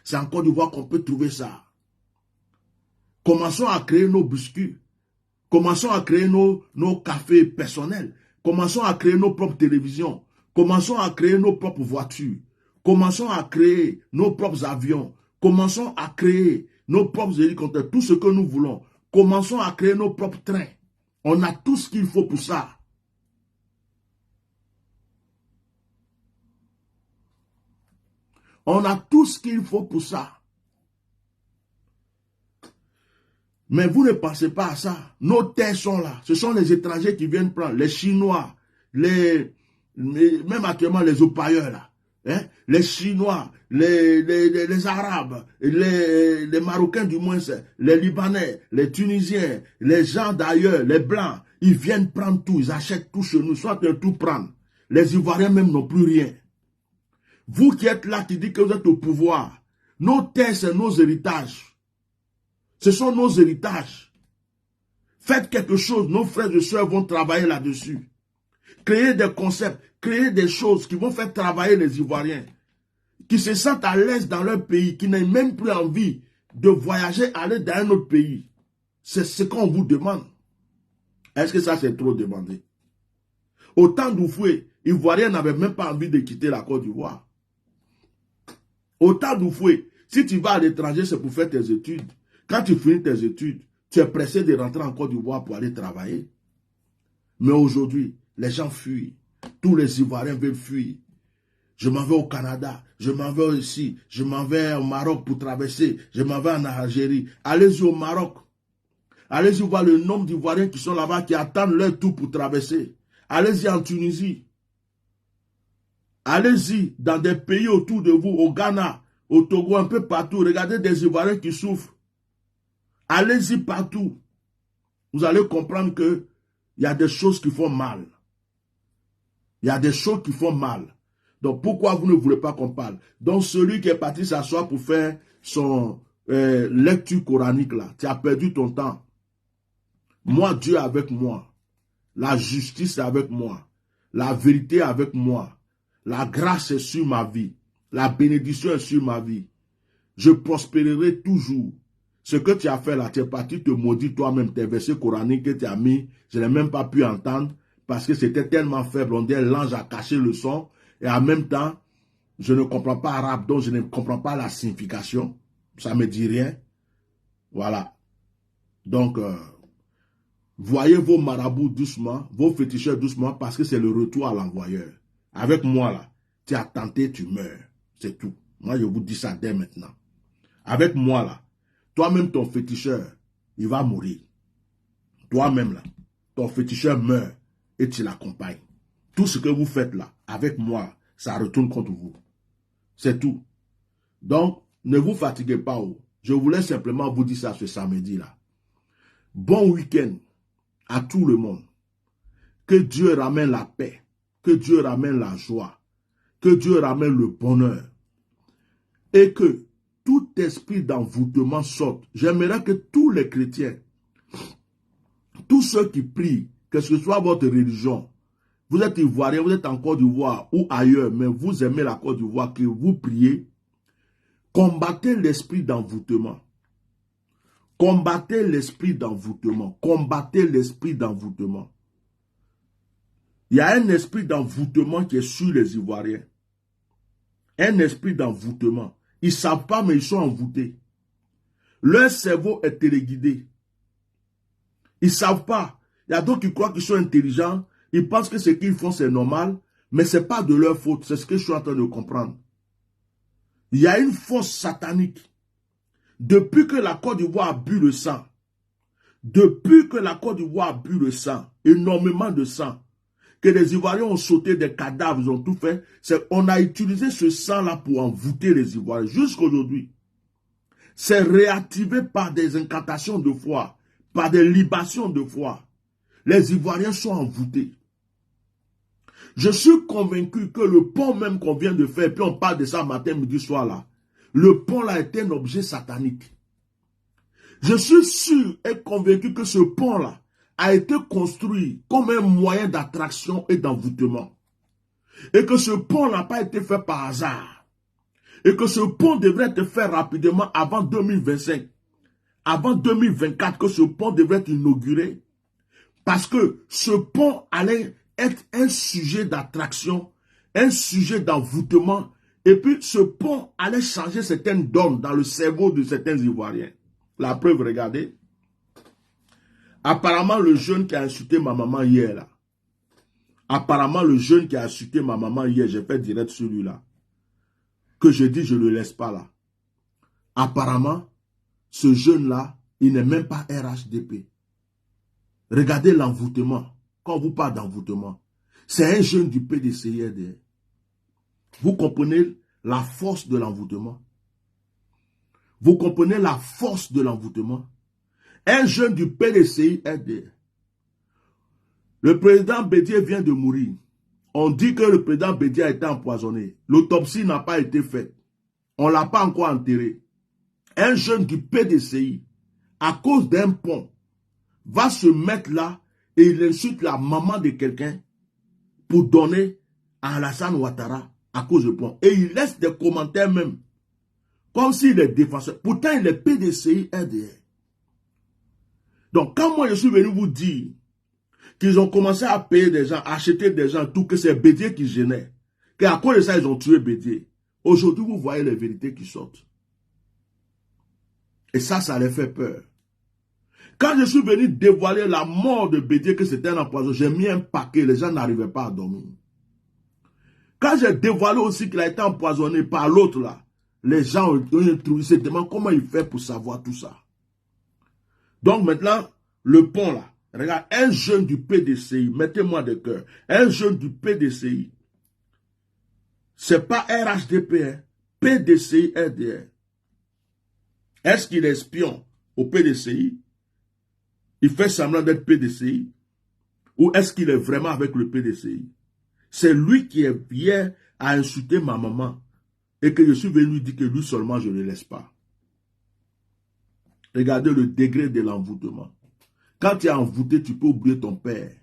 c'est en Côte d'Ivoire qu'on peut trouver ça. Commençons à créer nos biscuits, commençons à créer nos cafés personnels, commençons à créer nos propres télévisions, commençons à créer nos propres voitures, commençons à créer nos propres avions, commençons à créer nos propres hélicoptères, tout ce que nous voulons. Commençons à créer nos propres trains. On a tout ce qu'il faut pour ça. On a tout ce qu'il faut pour ça. Mais vous ne pensez pas à ça. Nos terres sont là. Ce sont les étrangers qui viennent prendre. Les Chinois même actuellement les opailleurs là, hein, les Chinois, les Arabes, les Marocains du moins, les Libanais, les Tunisiens, les gens d'ailleurs, les Blancs, ils viennent prendre tout, ils achètent tout chez nous, soit de tout prendre. Les Ivoiriens même n'ont plus rien. Vous qui êtes là, qui dites que vous êtes au pouvoir, nos terres, c'est nos héritages. Ce sont nos héritages. Faites quelque chose, nos frères et sœurs vont travailler là-dessus. Créer des concepts, créer des choses qui vont faire travailler les Ivoiriens, qui se sentent à l'aise dans leur pays, qui n'ont même plus envie de voyager, aller dans un autre pays. C'est ce qu'on vous demande. Est-ce que ça c'est trop demandé? Au temps d'Oufoué, Ivoiriens n'avaient même pas envie de quitter la Côte d'Ivoire. Au temps d'Oufoué, si tu vas à l'étranger, c'est pour faire tes études. Quand tu finis tes études, tu es pressé de rentrer en Côte d'Ivoire pour aller travailler. Mais aujourd'hui, les gens fuient. Tous les Ivoiriens veulent fuir. Je m'en vais au Canada, je m'en vais ici, je m'en vais au Maroc pour traverser, je m'en vais en Algérie. Allez-y au Maroc. Allez-y voir le nombre d'Ivoiriens qui sont là-bas, qui attendent leur tour pour traverser. Allez-y en Tunisie. Allez-y dans des pays autour de vous, au Ghana, au Togo, un peu partout. Regardez des Ivoiriens qui souffrent. Allez-y partout. Vous allez comprendre qu'il y a des choses qui font mal. Il y a des choses qui font mal. Donc pourquoi vous ne voulez pas qu'on parle? Donc celui qui est parti s'asseoir pour faire son lecture coranique là, tu as perdu ton temps. Moi, Dieu est avec moi. La justice est avec moi. La vérité est avec moi. La grâce est sur ma vie. La bénédiction est sur ma vie. Je prospérerai toujours. Ce que tu as fait là, tu es parti te maudire toi-même. Tes versets coraniques que tu as mis, je n'ai même pas pu entendre parce que c'était tellement faible. On dirait l'ange a caché le son. Et en même temps, je ne comprends pas arabe, donc je ne comprends pas la signification. Ça ne me dit rien. Voilà. Donc, voyez vos marabouts doucement, vos féticheurs doucement, parce que c'est le retour à l'envoyeur. Avec moi, là, tu as tenté, tu meurs. C'est tout. Moi, je vous dis ça dès maintenant. Avec moi, là, toi-même, ton féticheur, il va mourir. Toi-même, là, ton féticheur meurt et tu l'accompagnes. Tout ce que vous faites là, avec moi, ça retourne contre vous. C'est tout. Donc, ne vous fatiguez pas. Je voulais simplement vous dire ça ce samedi-là. Bon week-end à tout le monde. Que Dieu ramène la paix. Que Dieu ramène la joie. Que Dieu ramène le bonheur. Et que tout esprit d'envoûtement sorte. J'aimerais que tous les chrétiens, tous ceux qui prient, que ce soit votre religion, vous êtes Ivoirien, vous êtes en Côte d'Ivoire ou ailleurs, mais vous aimez la Côte d'Ivoire, que vous priez, combattez l'esprit d'envoûtement. Combattez l'esprit d'envoûtement. Combattez l'esprit d'envoûtement. Il y a un esprit d'envoûtement qui est sur les Ivoiriens. Un esprit d'envoûtement. Ils ne savent pas, mais ils sont envoûtés. Leur cerveau est téléguidé. Ils ne savent pas. Il y a d'autres qui croient qu'ils sont intelligents. Ils pensent que ce qu'ils font, c'est normal. Mais ce n'est pas de leur faute. C'est ce que je suis en train de comprendre. Il y a une force satanique. Depuis que la Côte d'Ivoire a bu le sang, depuis que la Côte d'Ivoire a bu le sang, énormément de sang, que les Ivoiriens ont sauté des cadavres, ils ont tout fait, on a utilisé ce sang-là pour envoûter les Ivoiriens. Jusqu'à aujourd'hui, c'est réactivé par des incantations de foi, par des libations de foi. Les Ivoiriens sont envoûtés. Je suis convaincu que le pont même qu'on vient de faire, puis on parle de ça matin, midi, soir là, le pont là est un objet satanique. Je suis sûr et convaincu que ce pont là a été construit comme un moyen d'attraction et d'envoûtement. Et que ce pont n'a pas été fait par hasard. Et que ce pont devrait être fait rapidement avant 2025. Avant 2024, que ce pont devrait être inauguré. Parce que ce pont allait être un sujet d'attraction, un sujet d'envoûtement. Et puis ce pont allait changer certaines donnes dans le cerveau de certains Ivoiriens. La preuve, regardez. Apparemment, le jeune qui a insulté ma maman hier, là. Apparemment, le jeune qui a insulté ma maman hier, j'ai fait direct sur lui, là. Que je dis, je ne le laisse pas, là. Apparemment, ce jeune-là, il n'est même pas RHDP. Regardez l'envoûtement. Quand on vous parle d'envoûtement, C'est un jeune du PDCI RDR. Vous comprenez la force de l'envoûtement? Vous comprenez la force de l'envoûtement? Un jeune du PDCI RDR. Le président Bédié vient de mourir. On dit que le président Bédié a été empoisonné. L'autopsie n'a pas été faite. On ne l'a pas encore enterré. Un jeune du PDCI, à cause d'un pont, va se mettre là et il insulte la maman de quelqu'un pour donner à Alassane Ouattara à cause du pont. Et il laisse des commentaires même, comme s'il est défenseur. Pourtant, il est PDCI RDR. Donc, quand moi je suis venu vous dire qu'ils ont commencé à payer des gens, à acheter des gens, tout que c'est Bédié qui gênait, qu'à cause de ça, ils ont tué Bédié. Aujourd'hui, vous voyez les vérités qui sortent. Et ça les fait peur. Quand je suis venu dévoiler la mort de Bédié, que c'était un empoisonnement, j'ai mis un paquet, les gens n'arrivaient pas à dormir. Quand j'ai dévoilé aussi qu'il a été empoisonné par l'autre là, les gens ont se demandent comment il fait pour savoir tout ça. Donc maintenant, le pont là, regarde, un jeune du PDCI, mettez-moi de cœur, un jeune du PDCI, c'est pas RHDP, hein, PDCI RDR. Est-ce qu'il est espion au PDCI? Il fait semblant d'être PDCI? Ou est-ce qu'il est vraiment avec le PDCI? C'est lui qui est hier à insulter ma maman et que je suis venu lui dire que lui seulement je ne le laisse pas. Regardez le degré de l'envoûtement. Quand tu es envoûté, tu peux oublier ton père.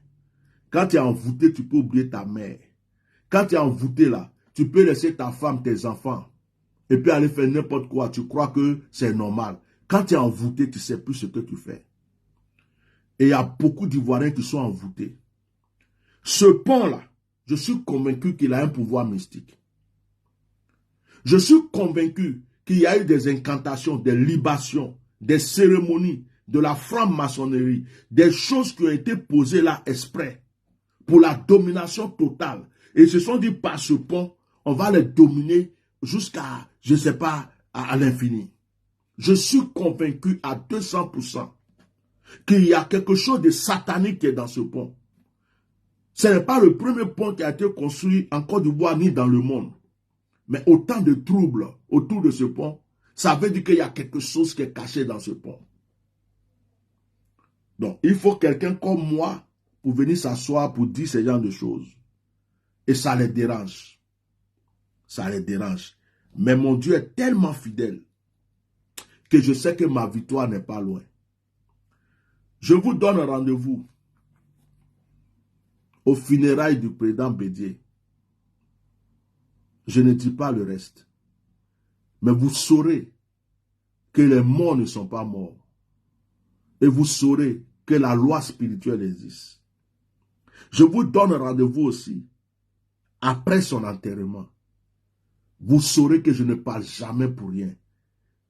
Quand tu es envoûté, tu peux oublier ta mère. Quand tu es envoûté là, tu peux laisser ta femme, tes enfants et puis aller faire n'importe quoi. Tu crois que c'est normal. Quand tu es envoûté, tu ne sais plus ce que tu fais. Et il y a beaucoup d'Ivoiriens qui sont envoûtés. Ce pont-là, je suis convaincu qu'il a un pouvoir mystique. Je suis convaincu qu'il y a eu des incantations, des libations, des cérémonies, de la franc-maçonnerie, des choses qui ont été posées là exprès pour la domination totale. Et ils se sont dit, par ce pont, on va les dominer jusqu'à, je ne sais pas, à l'infini. Je suis convaincu à 200% qu'il y a quelque chose de satanique qui est dans ce pont. Ce n'est pas le premier pont qui a été construit en Côte d'Ivoire ni dans le monde. Mais autant de troubles autour de ce pont, ça veut dire qu'il y a quelque chose qui est caché dans ce pont. Donc, il faut quelqu'un comme moi pour venir s'asseoir pour dire ce genre de choses. Et ça les dérange. Ça les dérange. Mais mon Dieu est tellement fidèle que je sais que ma victoire n'est pas loin. Je vous donne rendez-vous aux funérailles du président Bédié. Je ne dis pas le reste. Mais vous saurez que les morts ne sont pas morts. Et vous saurez que la loi spirituelle existe. Je vous donne rendez-vous aussi après son enterrement. Vous saurez que je ne parle jamais pour rien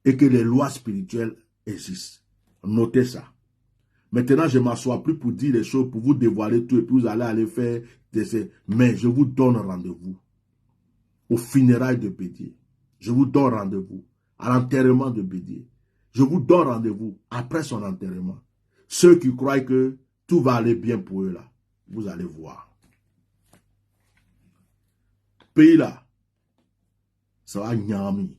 et que les lois spirituelles existent. Notez ça. Maintenant, je ne m'assois plus pour dire les choses, pour vous dévoiler tout et puis vous allez aller faire des... Mais je vous donne rendez-vous aux funérailles de Bédié. Je vous donne rendez-vous à l'enterrement de Bédié. Je vous donne rendez-vous après son enterrement. Ceux qui croient que tout va aller bien pour eux là, vous allez voir. Pays là, ça va nyami.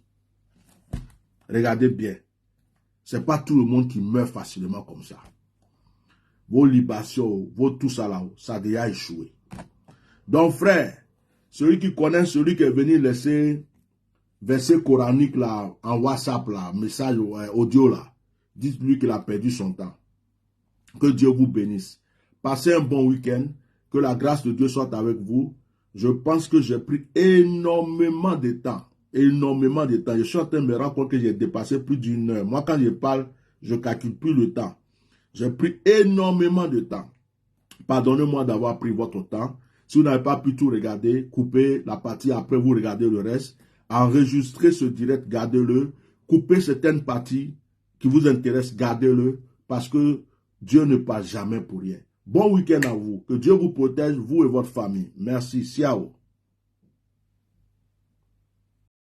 Regardez bien. Ce n'est pas tout le monde qui meurt facilement comme ça. Vos libations, vos tout ça là, ça a déjà échoué. Donc frère, celui qui connaît, celui qui est venu laisser verset coranique là, en WhatsApp là, message audio là, dites-lui qu'il a perdu son temps. Que Dieu vous bénisse. Passez un bon week-end. Que la grâce de Dieu soit avec vous. Je pense que j'ai pris énormément de temps. Énormément de temps. Je suis en train de me rendre compte que j'ai dépassé plus d'une heure. Moi, quand je parle, je ne calcule plus le temps. J'ai pris énormément de temps. Pardonnez-moi d'avoir pris votre temps. Si vous n'avez pas pu tout regarder, coupez la partie, après vous regardez le reste. Enregistrez ce direct, gardez-le. Coupez certaines parties qui vous intéressent, gardez-le. Parce que Dieu ne passe jamais pour rien. Bon week-end à vous. Que Dieu vous protège, vous et votre famille. Merci. Ciao.